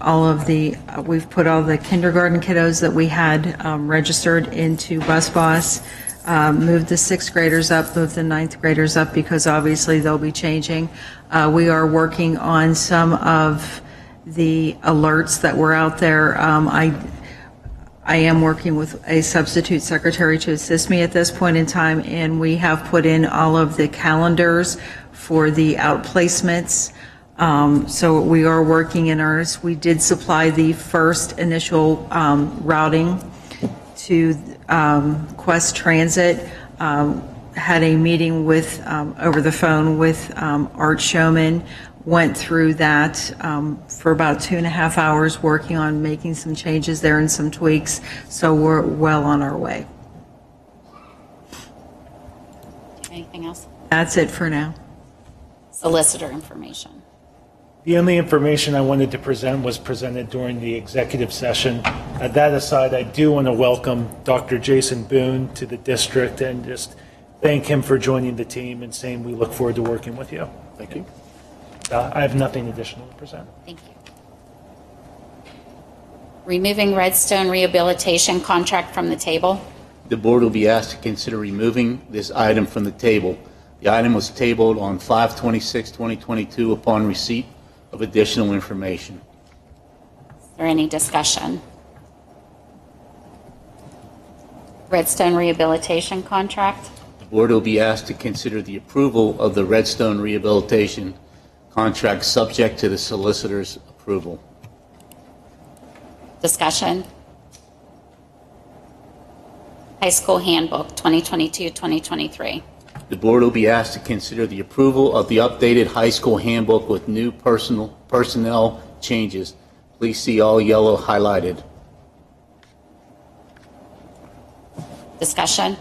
we've put all the kindergarten kiddos that we had registered into Bus Boss, moved the 6th graders up, moved the 9th graders up because obviously they'll be changing. We are working on some of the alerts that were out there. I am working with a substitute secretary to assist me at this point in time, and we have put in all of the calendars for the outplacements. So we are working in earnest. We did supply the first initial routing to Quest Transit. Had a meeting with over the phone with Art Showman. Went through that for about 2.5 hours, working on making some changes there and some tweaks. So we're well on our way. Anything else? That's it for now. Solicitor information. The only information I wanted to present was presented during the executive session. That aside, I do want to welcome Dr. Jason Boone to the district and just thank him for joining the team and saying we look forward to working with you. Thank you. I have nothing additional to present. Thank you. Removing Redstone rehabilitation contract from the table. The board will be asked to consider removing this item from the table. The item was tabled on 5/26/2022 upon receipt of additional information. Is there any discussion? Redstone rehabilitation contract. The board will be asked to consider the approval of the Redstone rehabilitation contract subject to the solicitor's approval. Discussion. High School Handbook 2022-2023. The board will be asked to consider the approval of the updated high school handbook with new personnel changes. Please see all yellow highlighted. Discussion.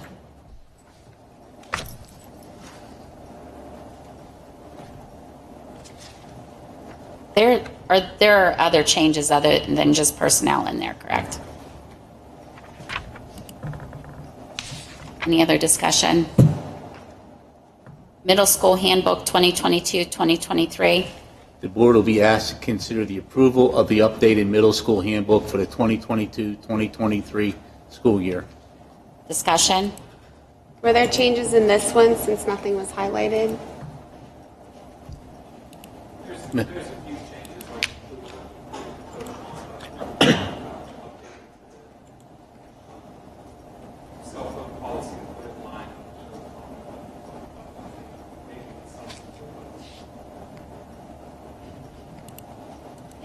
There are other changes other than just personnel in there, correct? Any other discussion? Middle School Handbook 2022-2023. The board will be asked to consider the approval of the updated middle school handbook for the 2022-2023 school year. Discussion. Were there changes in this one since nothing was highlighted?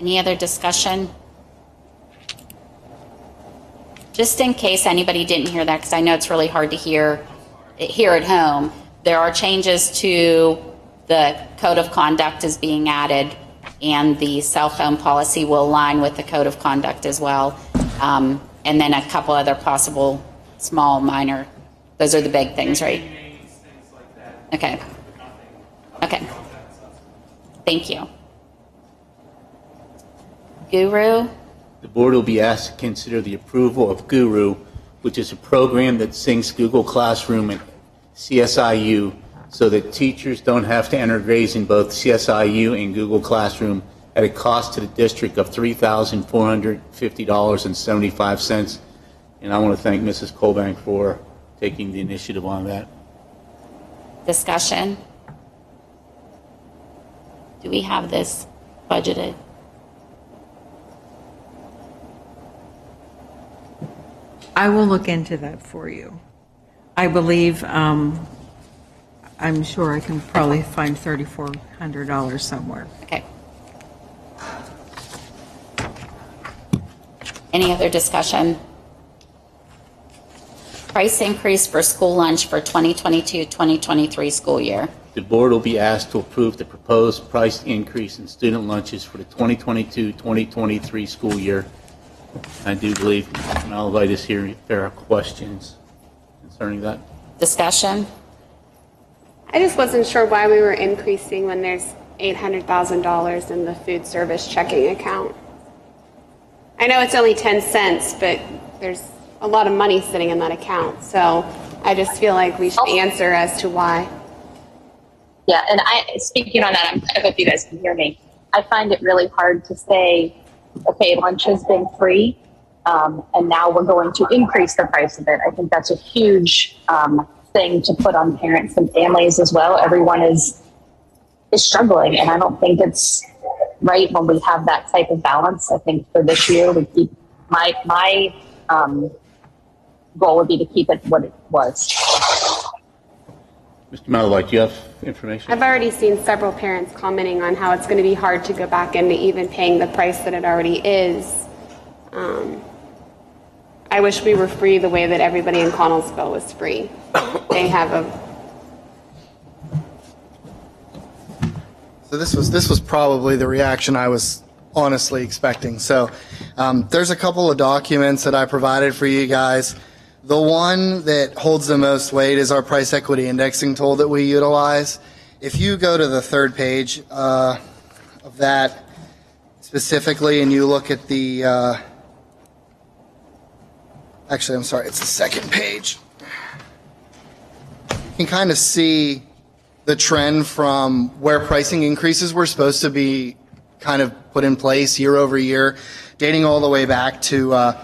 Any other discussion? Just in case anybody didn't hear that, because I know it's really hard to hear here at home, there are changes to the code of conduct is being added, and the cell phone policy will align with the code of conduct as well. And then a couple other possible small, minor, those are the big things, right? Okay. Okay. Thank you. Guru. The board will be asked to consider the approval of Guru, which is a program that syncs Google Classroom and CSIU so that teachers don't have to enter grades in both CSIU and Google Classroom at a cost to the district of $3,450.75. And I want to thank Mrs. Colbank for taking the initiative on that. Discussion. Do we have this budgeted? I will look into that for you. I believe I'm sure I can probably find $3,400 somewhere. Okay. Any other discussion? Price increase for school lunch for 2022-2023 school year. The board will be asked to approve the proposed price increase in student lunches for the 2022-2023 school year. I do believe Mr. Malavite is here if there are questions concerning that. Discussion? I just wasn't sure why we were increasing when there's $800,000 in the food service checking account. I know it's only 10 cents, but there's a lot of money sitting in that account. So I just feel like we should answer as to why. Yeah, and speaking on that, I hope you guys can hear me. I find it really hard to say, okay, lunch has been free, and now we're going to increase the price of it. I think that's a huge thing to put on parents and families as well. Everyone is struggling, and I don't think it's right when we have that type of balance. I think for this year, we keep my goal would be to keep it what it was. Mr. Malavite, do you have information? I've already seen several parents commenting on how it's going to be hard to go back into even paying the price that it already is. I wish we were free the way that everybody in Connellsville was free. They have a... So this was probably the reaction I was honestly expecting. So there's a couple of documents that I provided for you guys. The one that holds the most weight is our price equity indexing tool that we utilize. If you go to the third page of that specifically and you look at the, actually I'm sorry, it's the second page. You can kind of see the trend from where pricing increases were supposed to be kind of put in place year over year, dating all the way back to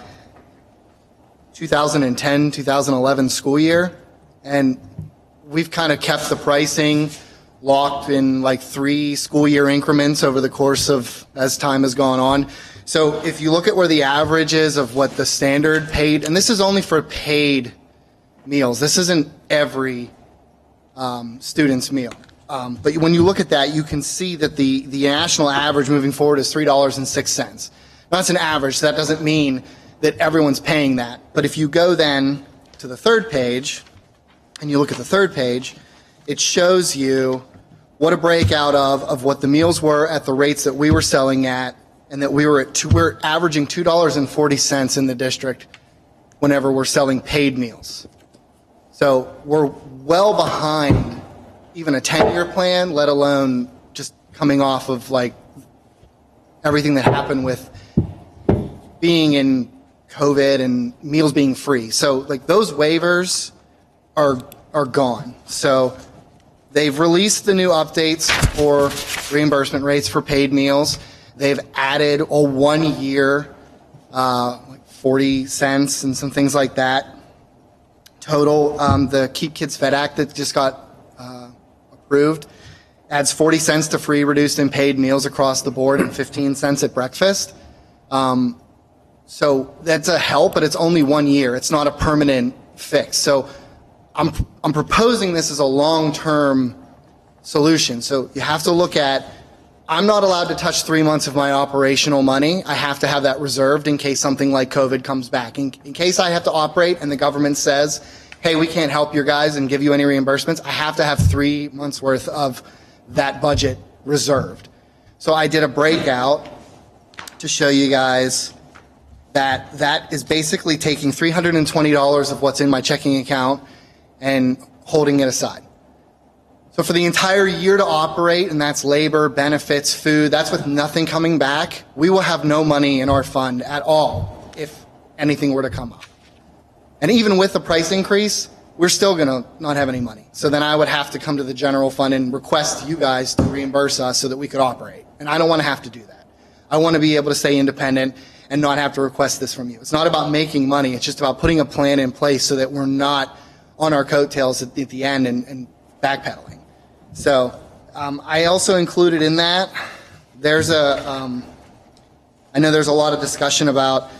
2010, 2011 school year. And we've kind of kept the pricing locked in like 3 school year increments over the course of as time has gone on. So if you look at where the average is of what the standard paid, and this is only for paid meals, this isn't every student's meal. But when you look at that, you can see that the national average moving forward is $3.06. Now, that's an average, so that doesn't mean that everyone's paying that. But if you go then to the third page, and you look at the third page, it shows you what a breakout of what the meals were at the rates that we were selling at, and that we're averaging $2.40 in the district whenever we're selling paid meals. So we're well behind even a 10-year plan, let alone just coming off of like everything that happened with being in COVID and meals being free. So like those waivers are gone. So they've released the new updates for reimbursement rates for paid meals. They've added a 1 year, like 40 cents and some things like that. Total, the Keep Kids Fed Act that just got approved adds 40 cents to free, reduced, and paid meals across the board and 15 cents at breakfast. So that's a help, but it's only 1 year. It's not a permanent fix. So I'm proposing this as a long-term solution. So you have to look at, I'm not allowed to touch 3 months of my operational money. I have to have that reserved in case something like COVID comes back. In case I have to operate and the government says, hey, we can't help your guys and give you any reimbursements, I have to have 3 months worth of that budget reserved. So I did a breakout to show you guys that is basically taking $320 of what's in my checking account and holding it aside. So for the entire year to operate, and that's labor, benefits, food, that's with nothing coming back, we will have no money in our fund at all if anything were to come up. And even with the price increase, we're still going to not have any money. So then I would have to come to the general fund and request you guys to reimburse us so that we could operate. And I don't want to have to do that. I want to be able to stay independent and not have to request this from you. It's not about making money. It's just about putting a plan in place so that we're not on our coattails at the end and backpedaling. So I also included in that, there's I know there's a lot of discussion about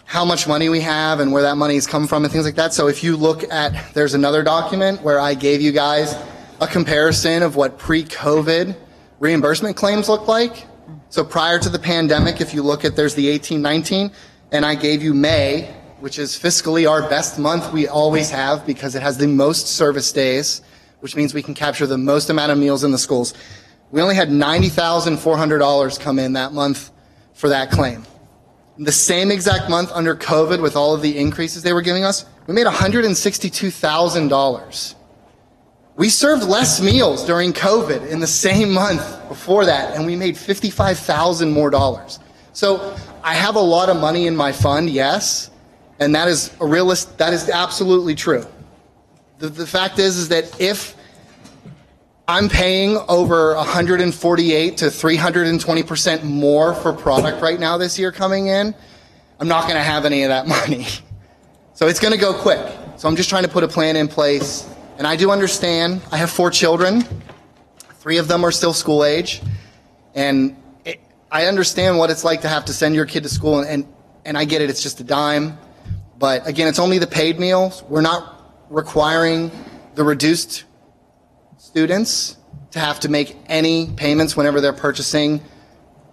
how much money we have and where that money's come from and things like that. So if you look at, there's another document where I gave you guys a comparison of what pre-COVID reimbursement claims look like. So prior to the pandemic, if you look at, there's the 18-19, and I gave you May, which is fiscally our best month we always have because it has the most service days, which means we can capture the most amount of meals in the schools. We only had $90,400 come in that month for that claim. The same exact month under COVID, with all of the increases they were giving us, we made $162,000. We served less meals during COVID in the same month before that, and we made $55,000 more dollars. So I have a lot of money in my fund, yes, and that is that is absolutely true. The fact is that if I'm paying over 148 to 320% more for product right now this year coming in, I'm not going to have any of that money. So it's going to go quick. So I'm just trying to put a plan in place. And I do understand, I have 4 children. 3 of them are still school age. And I understand what it's like to have to send your kid to school. And I get it, it's just a dime. But again, it's only the paid meals. We're not requiring the reduced students to have to make any payments whenever they're purchasing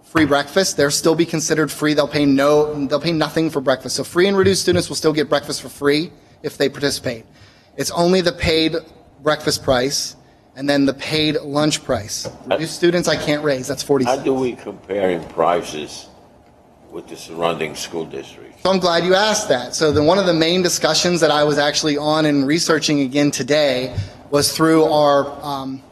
free breakfast. They'll still be considered free. They'll pay nothing for breakfast. So free and reduced students will still get breakfast for free if they participate. It's only the paid breakfast price and then the paid lunch price. Reduced students I can't raise. That's 40 cents. How do we compare in prices with the surrounding school districts? So I'm glad you asked that. So one of the main discussions that I was actually on and researching again today was through our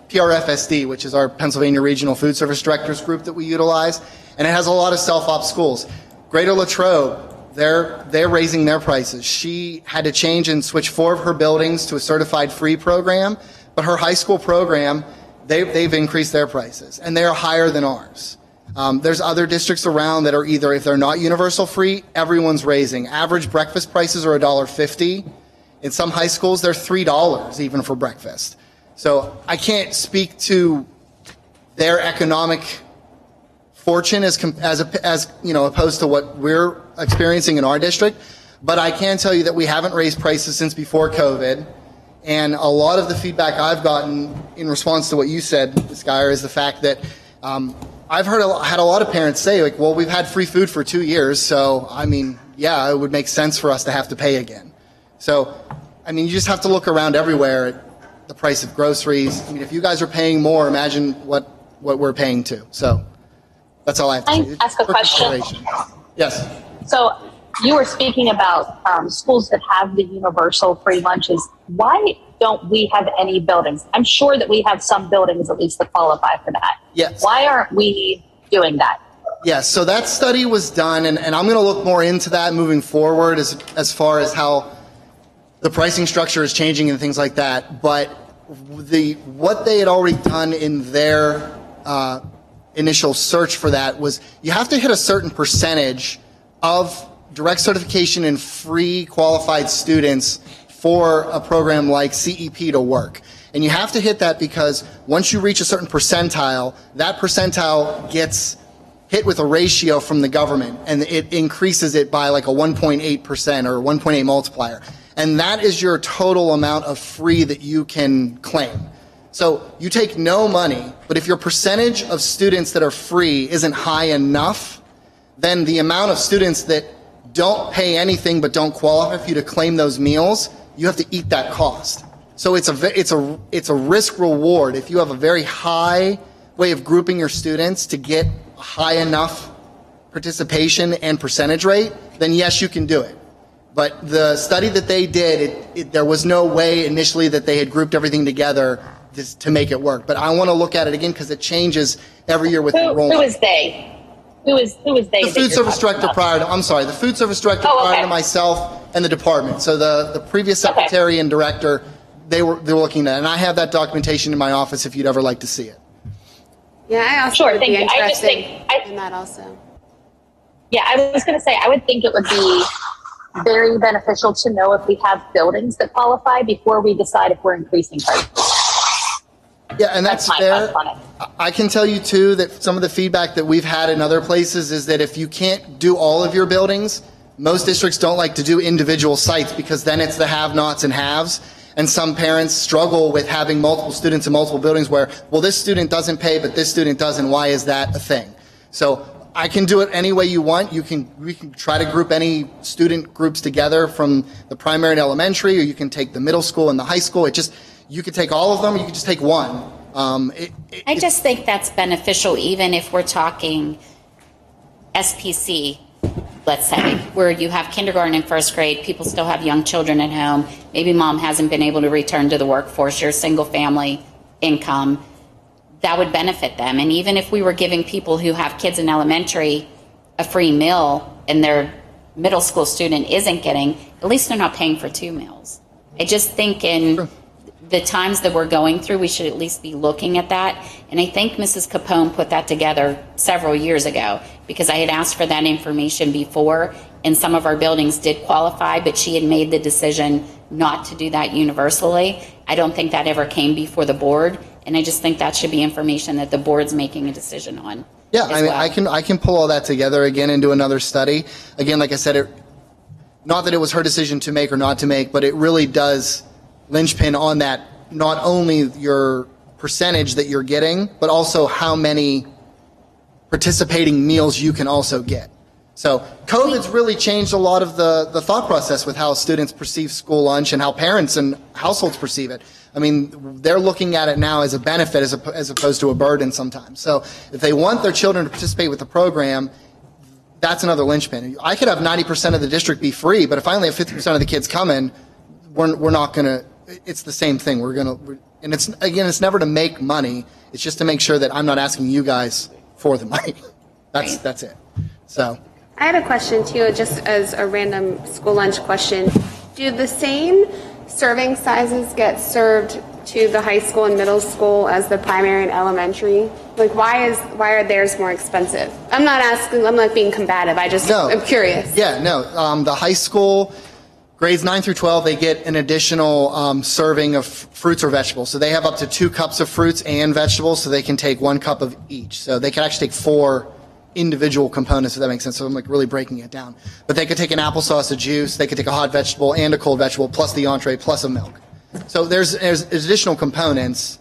PRFSD, which is our Pennsylvania Regional Food Service Directors group that we utilize, and it has a lot of self-op schools. Greater Latrobe, they're raising their prices. She had to change and switch 4 of her buildings to a certified free program, but her high school program, they've increased their prices, and they're higher than ours. There's other districts around that are either, if they're not universal free, everyone's raising. Average breakfast prices are $1.50. In some high schools, they're $3 even for breakfast. So I can't speak to their economic fortune as opposed to what we're experiencing in our district. But I can tell you that we haven't raised prices since before COVID. And a lot of the feedback I've gotten in response to what you said, Ms. Geyer, is the fact that I've had a lot of parents say, like, well, we've had free food for 2 years, so, I mean, yeah, it would make sense for us to have to pay again. So, I mean, you just have to look around everywhere at the price of groceries. I mean, if you guys are paying more, imagine what we're paying too. So that's all I have to say. Can I ask a question? Yes. So you were speaking about schools that have the universal free lunches. Why don't we have any buildings? I'm sure that we have some buildings at least that qualify for that. Yes. Why aren't we doing that? Yes, so that study was done, and I'm going to look more into that moving forward as far as how the pricing structure is changing and things like that. But what they had already done in their initial search for that was you have to hit a certain percentage of direct certification and free qualified students for a program like CEP to work. And you have to hit that because once you reach a certain percentile, that percentile gets hit with a ratio from the government, and it increases it by like a 1.8% or 1.8 multiplier. And that is your total amount of free that you can claim. So you take no money, but if your percentage of students that are free isn't high enough, then the amount of students that don't pay anything but don't qualify for you to claim those meals, you have to eat that cost. So it's a risk reward. If you have a very high way of grouping your students to get a high enough participation and percentage rate, then yes, you can do it. But the study that they did, there was no way initially that they had grouped everything together to make it work. But I want to look at it again because it changes every year with enrollment. Who is they? Who is they? The food service director prior to, the food service director prior to myself and the department. So the previous secretary and director, they were looking at it. And I have that documentation in my office if you'd ever like to see it. Yeah, I also would be interested in that also. Yeah, I was going to say, I would think it would be very beneficial to know if we have buildings that qualify before we decide if we're increasing prices. Yeah, and that's fair. I can tell you too that some of the feedback that we've had in other places is that if you can't do all of your buildings, most districts don't like to do individual sites because then it's the have-nots and haves. And some parents struggle with having multiple students in multiple buildings where, well, this student doesn't pay, but this student doesn't. Why is that a thing? So I can do it any way you want. We can try to group any student groups together from the primary and elementary, or you can take the middle school and the high school. You could take all of them, or you could just take one. I just think that's beneficial, even if we're talking SPC, let's say, where you have kindergarten and first grade, people still have young children at home. Maybe mom hasn't been able to return to the workforce, you're single family income. That would benefit them. And even if we were giving people who have kids in elementary a free meal and their middle school student isn't getting, at least they're not paying for 2 meals. I just think in the times that we're going through, we should at least be looking at that. And I think Mrs. Capone put that together several years ago, because I had asked for that information before, and some of our buildings did qualify, but she had made the decision not to do that universally. I don't think that ever came before the board, and I just think that should be information that the board's making a decision on. Yeah, I mean, I can pull all that together again and do another study. Again, like I said, not that it was her decision to make or not to make, but it really does linchpin on that, not only your percentage that you're getting, but also how many participating meals you can also get. So COVID's really changed a lot of the thought process with how students perceive school lunch and how parents and households perceive it. I mean, they're looking at it now as a benefit as opposed to a burden sometimes. So if they want their children to participate with the program, that's another linchpin. I could have 90% of the district be free, but if I only have 50% of the kids coming, we're not going to. It's the same thing. And it's never to make money. It's just to make sure that I'm not asking you guys for the money. That's it. So I had a question too, just as a random school lunch question. Do the same serving sizes get served to the high school and middle school as the primary and elementary? Like, why are theirs more expensive? I'm not being combative. I'm curious. Yeah, no. The high school, grades 9 through 12, they get an additional serving of fruits or vegetables. So they have up to 2 cups of fruits and vegetables, so they can take 1 cup of each. So they can actually take 4 individual components, if that makes sense. So I'm really breaking it down. But they could take an applesauce, a juice, they could take a hot vegetable and a cold vegetable, plus the entree, plus a milk. So there's additional components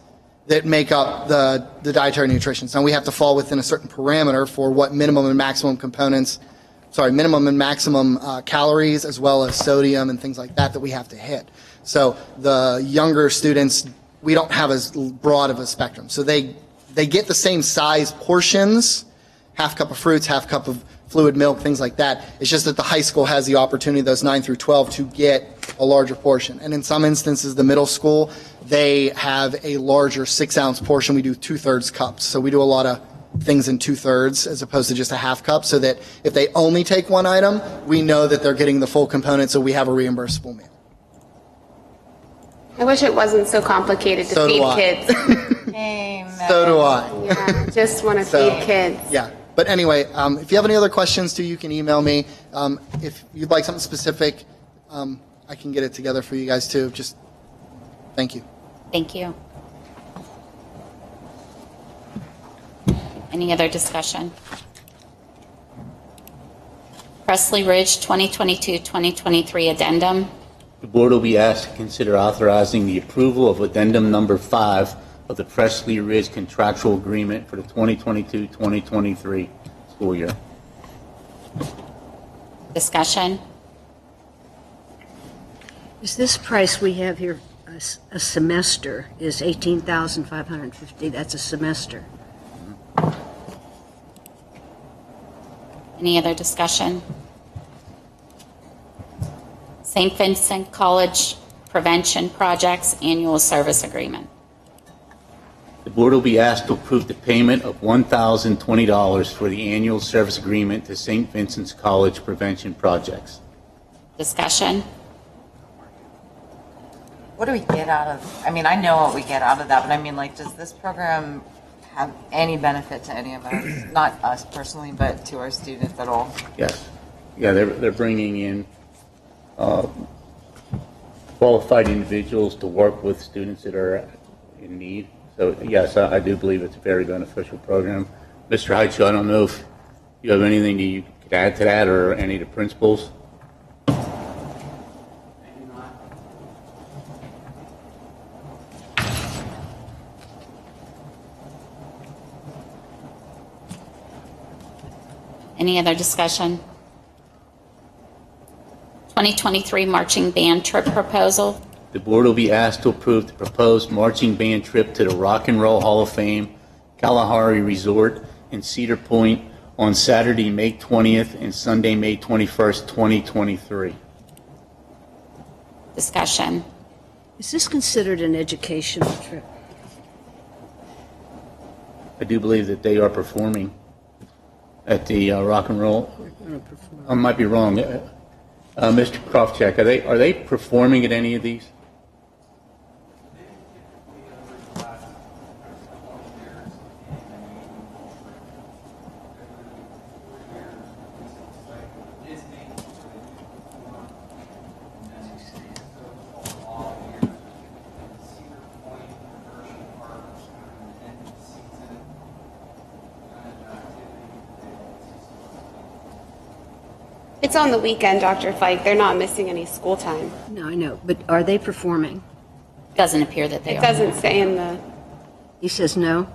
that make up the dietary nutrition. So we have to fall within a certain parameter for what minimum and maximum calories, as well as sodium and things like that we have to hit. So the younger students, we don't have as broad of a spectrum. So they get the same size portions, half cup of fruits, half cup of fluid milk, things like that. It's just that the high school has the opportunity, those 9 through 12, to get a larger portion. And in some instances, the middle school, they have a larger 6-ounce portion. We do 2/3 cups. So we do a lot of things in 2/3 as opposed to just a half cup, so that if they only take one item, we know that they're getting the full component, so we have a reimbursable meal. I wish it wasn't so complicated to feed kids. So do I. Yeah, just want to feed kids. Yeah. But anyway, if you have any other questions too, you can email me. If you'd like something specific, I can get it together for you guys too. Just thank you. Thank you. Any other discussion? Presley Ridge 2022-2023 addendum. The board will be asked to consider authorizing the approval of addendum number 5 of the Presley Ridge contractual agreement for the 2022-2023 school year. Discussion? Is this price we have here a semester is $18,550? That's a semester. Any other discussion? St. Vincent College Prevention Projects Annual Service Agreement. The board will be asked to approve the payment of $1,020 for the annual service agreement to St. Vincent's College Prevention Projects. Discussion? What do we get out of, I mean, I know what we get out of that, but I mean, like, does this program have any benefit to any of us? Not us personally, but to our students at all? Yes. Yeah, they're bringing in qualified individuals to work with students that are in need. So, yes, I do believe it's a very beneficial program. Mr. Heitzel, I don't know if you have anything that you could add to that, or any of the principals? Any other discussion? 2023 marching band trip proposal. The board will be asked to approve the proposed marching band trip to the Rock and Roll Hall of Fame, Kalahari Resort in Cedar Point on Saturday, May 20th and Sunday, May 21st, 2023. Discussion. Is this considered an educational trip? I do believe that they are performing at the Rock and Roll. I might be wrong. Mr. Krofcheck, are they performing at any of these? It's on the weekend, Dr. Fike. They're not missing any school time. No, I know, but are they performing? Doesn't appear that they It are. doesn't say in the, He says no?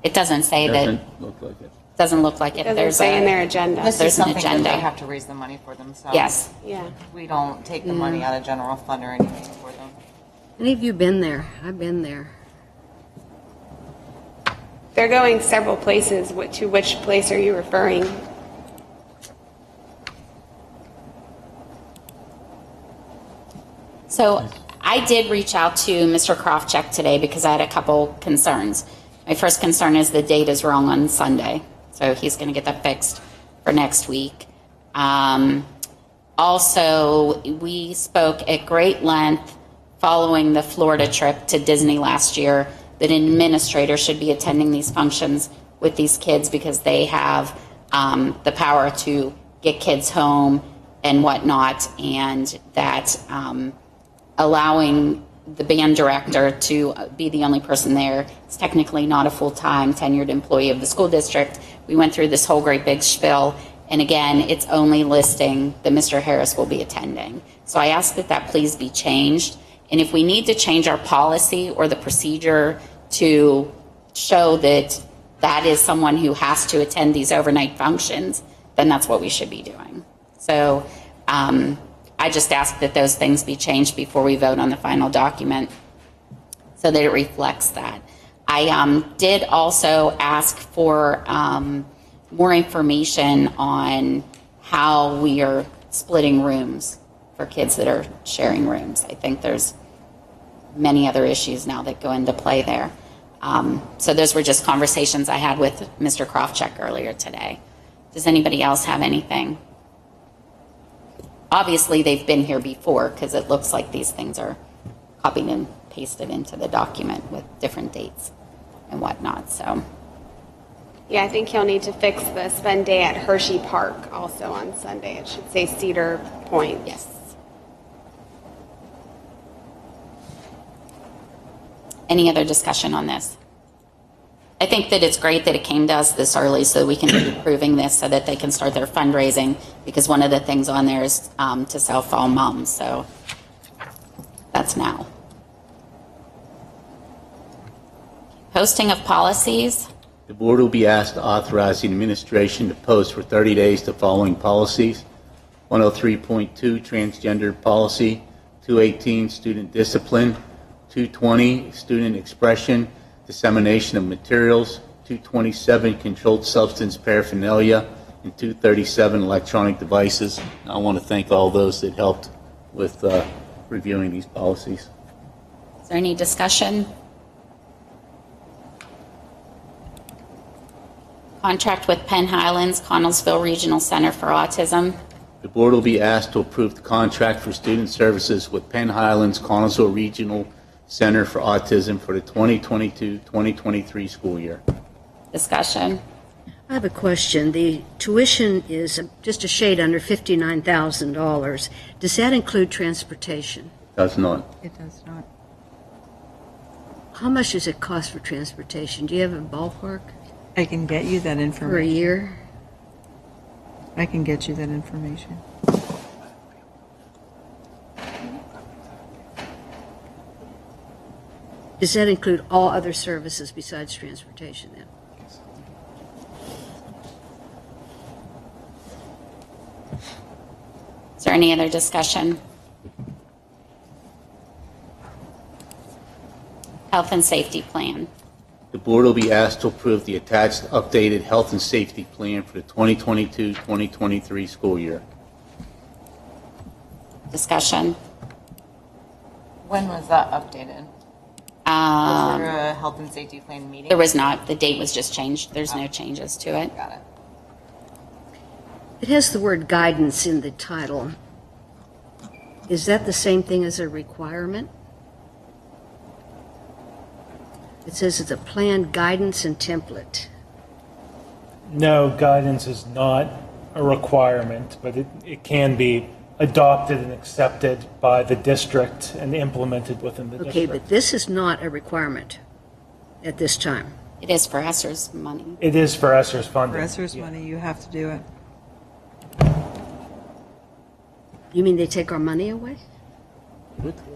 It doesn't say that. Doesn't look like it. Doesn't look like it. it doesn't There's say in a, their agenda. This is There's an something that agenda. they have to raise the money for themselves. Yes. Yeah. We don't take the money out of general fund or anything for them. Any of you been there? I've been there. They're going several places. To which place are you referring? So I did reach out to Mr. Krofcheck today because I had a couple concerns. My first concern is the date is wrong on Sunday, so he's going to get that fixed for next week. Also, we spoke at great length following the Florida trip to Disney last year that an administrator should be attending these functions with these kids because they have the power to get kids home and whatnot, and that allowing the band director to be the only person there is technically not a full-time tenured employee of the school district. We went through this whole great big spiel, and again, it's only listing that Mr. Harris will be attending. So I ask that that please be changed, and if we need to change our policy or the procedure to show that that is someone who has to attend these overnight functions, then that's what we should be doing. So I just ask that those things be changed before we vote on the final document so that it reflects that. I did also ask for more information on how we are splitting rooms for kids that are sharing rooms. I think there's many other issues now that go into play there. So those were just conversations I had with Mr. Krofcheck earlier today. Does anybody else have anything? Obviously, they've been here before because it looks like these things are copied and pasted into the document with different dates and whatnot. So, Yeah, I think he'll need to fix the spend day at Hershey Park also on Sunday. It should say Cedar Point. yes. Any other discussion on this? I think that it's great that it came to us this early so we can be approving this so that they can start their fundraising, because one of the things on there is to sell fall mums. So that's now. Posting of policies. The board will be asked to authorize the administration to post for 30 days the following policies: 103.2 transgender policy, 218 student discipline, 220 student expression, dissemination of materials, 227 controlled substance paraphernalia, and 237 electronic devices. I want to thank all those that helped with reviewing these policies. Is there any discussion? Contract with Penn Highlands, Connellsville Regional Center for Autism. The board will be asked to approve the contract for student services with Penn Highlands Connellsville Regional Center for Autism for the 2022-2023 school year. Discussion. I have a question. The tuition is just a shade under $59,000. Does that include transportation? Does not. It does not. How much does it cost for transportation? Do you have a ballpark I can get you that for a information. year? I can get you that information. Does that include all other services besides transportation then? any other discussion? Health and safety plan. The board will be asked to approve the attached updated health and safety plan for the 2022-2023 school year. Discussion. When was that updated? Was there a health and safety plan meeting? There was not. The date was just changed. There's no changes to it. Got it. It has the word guidance in the title. Is that the same thing as a requirement? It says it's a plan, guidance, and template. No, guidance is not a requirement, but it can be adopted and accepted by the district and implemented within the Okay, district. but this is not a requirement at this time. It is for ESSER's money. It is for ESSER's funding. For ESSER's money, you have to do it. You mean they take our money away?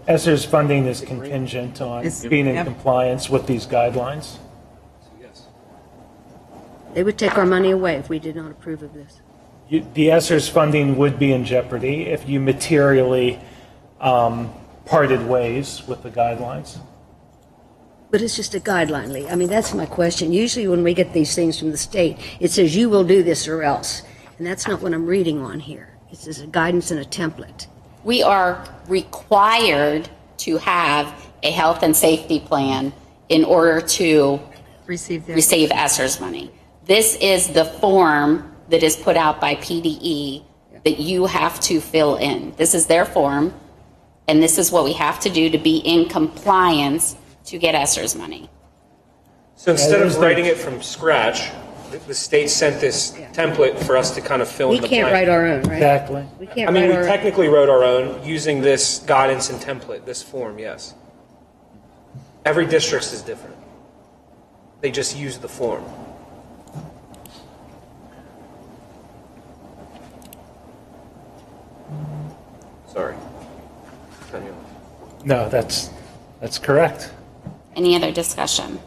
ESSER's funding is contingent on It's- being in yep. compliance with these guidelines. They would take our money away if we did not approve of this. The ESSER's funding would be in jeopardy if you materially parted ways with the guidelines. But it's just a guideline, Lee. I mean, that's my question. Usually when we get these things from the state, it says you will do this or else. And that's not what I'm reading on here. It says a guidance and a template. We are required to have a health and safety plan in order to Receive their receive ESSER's money. This is the form that is put out by PDE that you have to fill in. This is their form, and this is what we have to do to be in compliance to get ESSER's money. So instead of writing it from scratch, the state sent this template for us to kind of fill We in the can't blank. write our own, right? Exactly. We can't I mean, write we our own. technically wrote our own using this guidance and template, this form, yes. Every district is different. They just use the form. Sorry. Cut you off. No, that's correct. Any other discussion?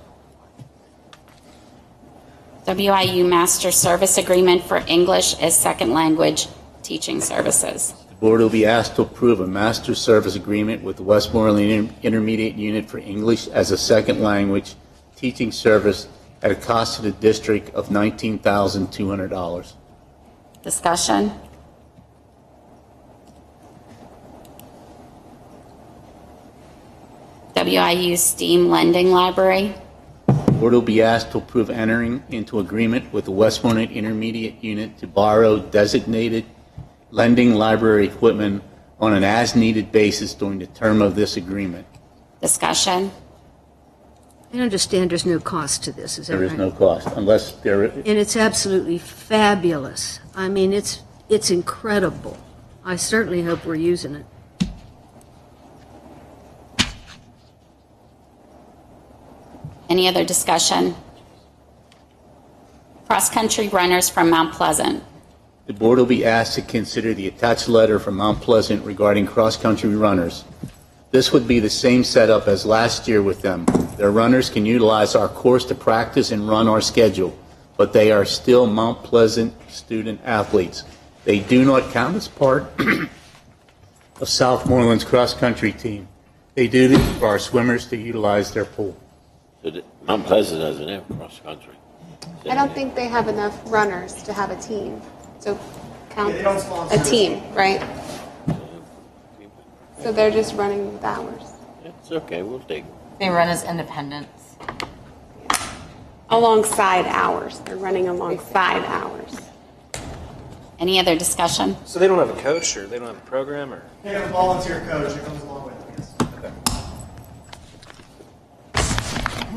WIU Master Service Agreement for English as Second Language Teaching Services. The board will be asked to approve a master service agreement with the Westmoreland Intermediate Unit for English as a Second Language teaching service at a cost to the district of $19,200. Discussion? WIU STEAM Lending Library. The board will be asked to approve entering into agreement with the Westmoreland Intermediate Unit to borrow designated lending library equipment on an as-needed basis during the term of this agreement. Discussion? I understand there's no cost to this, is that There right? is no cost unless there And it's absolutely fabulous. I mean, it's incredible. I certainly hope we're using it. Any other discussion? Cross-country runners from Mount Pleasant. The board will be asked to consider the attached letter from Mount Pleasant regarding cross-country runners. This would be the same setup as last year with them. Their runners can utilize our course to practice and run our schedule, but they are still Mount Pleasant student athletes. They do not count as part of Southmoreland's cross-country team. They do this for our swimmers to utilize their pool. So Mount Pleasant doesn't have cross-country. I don't think they have enough runners to have a team. So count a team, right? So they're just running the hours. It's okay, we'll take it. They run as independents. Alongside hours. They're running alongside hours. Any other discussion? So they don't have a coach, or they don't have a program, or? They have a volunteer coach that comes along with them, yes.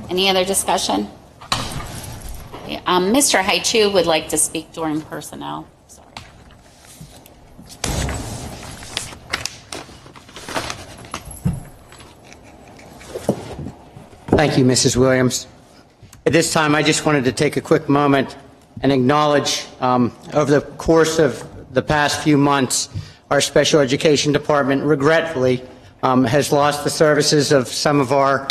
Any other discussion? Okay, Mr. Haichu would like to speak during personnel. Sorry. Thank you, Mrs. Williams. At this time, I just wanted to take a quick moment and acknowledge, over the course of the past few months, our special education department regretfully has lost the services of some of our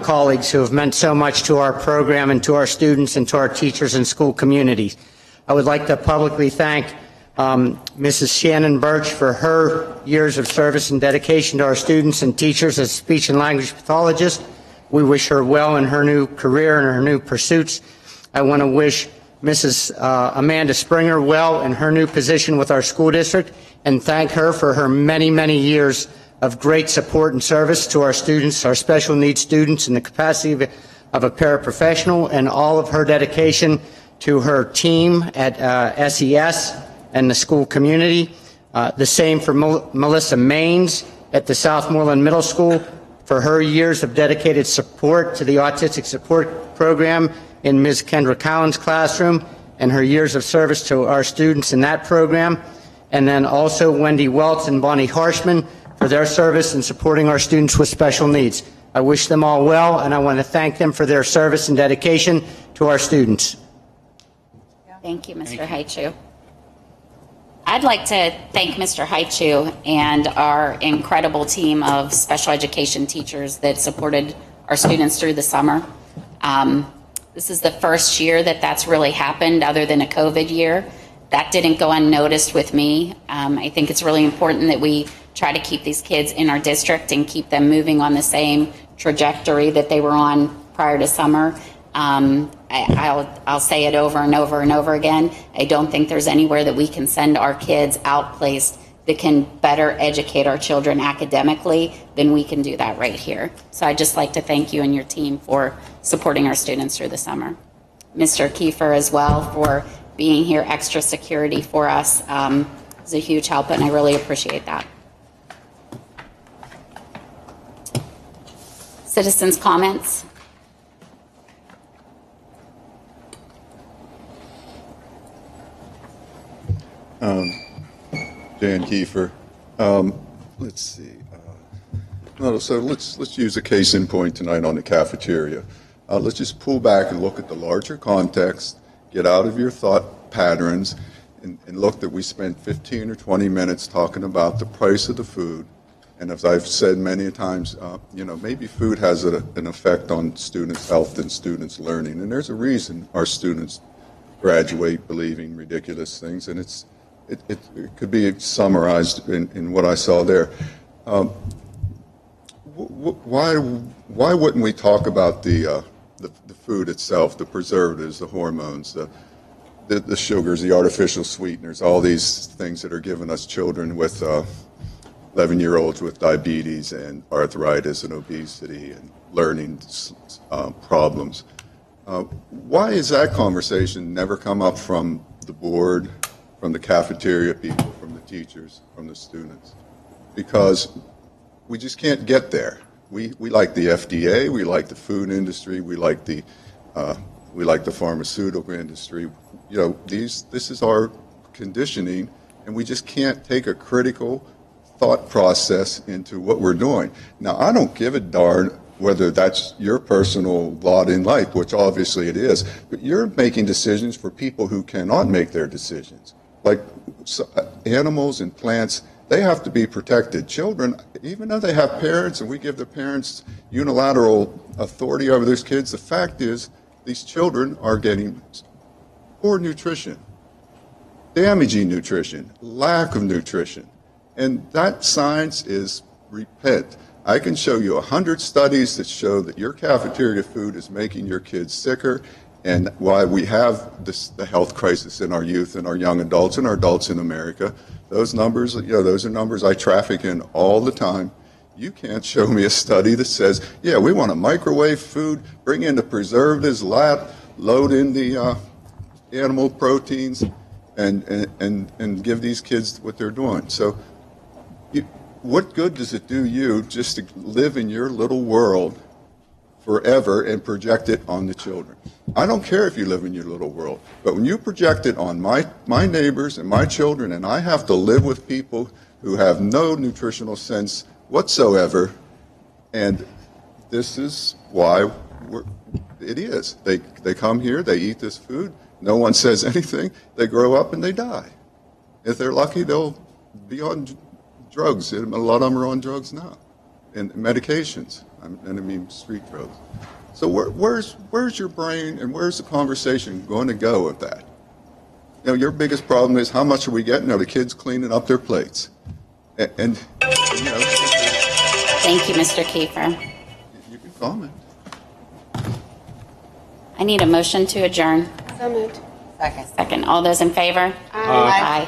colleagues who have meant so much to our program and to our students and to our teachers and school communities. I would like to publicly thank Mrs. Shannon Birch for her years of service and dedication to our students and teachers as speech and language pathologist. We wish her well in her new career and her new pursuits. I want to wish Mrs. Amanda Springer well in her new position with our school district and thank her for her many, many years of great support and service to our students, our special needs students in the capacity of a paraprofessional, and all of her dedication to her team at SES and the school community. The same for Melissa Maines at the Southmoreland Middle School for her years of dedicated support to the Autistic Support Program in Ms. Kendra Cowan's classroom and her years of service to our students in that program. And then also Wendy Welts and Bonnie Harshman for their service in supporting our students with special needs. I wish them all well, and I want to thank them for their service and dedication to our students. Thank you, Mr. Haichu. I'd like to thank Mr. Haichu and our incredible team of special education teachers that supported our students through the summer. This is the first year that that's really happened other than a COVID year. That didn't go unnoticed with me. I think it's really important that we try to keep these kids in our district and keep them moving on the same trajectory that they were on prior to summer. I'll say it over and over and over again. I don't think there's anywhere that we can send our kids outplaced that can better educate our children academically than we can do that right here. So I'd just like to thank you and your team for supporting our students through the summer. Mr. Kiefer as well for being here, extra security for us is a huge help, and I really appreciate that. Citizens' comments? Dan Kiefer. Let's see. So let's use a case in point tonight on the cafeteria. Let's just pull back and look at the larger context, get out of your thought patterns, and look that we spent 15 or 20 minutes talking about the price of the food. And as I've said many times, maybe food has an effect on students' health and students' learning. And there's a reason our students graduate believing ridiculous things, and it could be summarized in what I saw there. Why wouldn't we talk about the food itself, the preservatives, the hormones, the sugars, the artificial sweeteners, all these things that are giving us children with 11-year-olds with diabetes and arthritis and obesity and learning problems? Why has that conversation never come up from the board, from the cafeteria people, from the teachers, from the students? Because we just can't get there. We like the FDA, we like the food industry, we like the pharmaceutical industry. This is our conditioning, and we just can't take a critical thought process into what we're doing. Now, I don't give a darn whether that's your personal lot in life, which obviously it is, but you're making decisions for people who cannot make their decisions. Like animals and plants, they have to be protected. Children, even though they have parents and we give the parents unilateral authority over those kids, the fact is these children are getting poor nutrition, damaging nutrition, lack of nutrition. And that science is repent. I can show you 100 studies that show that your cafeteria food is making your kids sicker, and why we have the health crisis in our youth and our young adults and our adults in America. Those numbers, those are numbers I traffic in all the time. You can't show me a study that says, yeah, we want to microwave food, bring in the preservatives, load in the animal proteins, and give these kids what they're doing. So what good does it do you just to live in your little world forever and project it on the children? I don't care if you live in your little world, but when you project it on my neighbors and my children, and I have to live with people who have no nutritional sense whatsoever, and this is why it is. They come here, they eat this food, no one says anything, they grow up and they die. If they're lucky, they'll be on drugs. A lot of them are on drugs now, and medications. I mean street drugs. So where's your brain and where's the conversation going to go with that? you know, your biggest problem is how much are we getting? Are the kids cleaning up their plates? And you know, Thank you, Mr. Kiefer. you can comment. I need a motion to adjourn. So moved. Second. Second. All those in favor? Aye. Aye.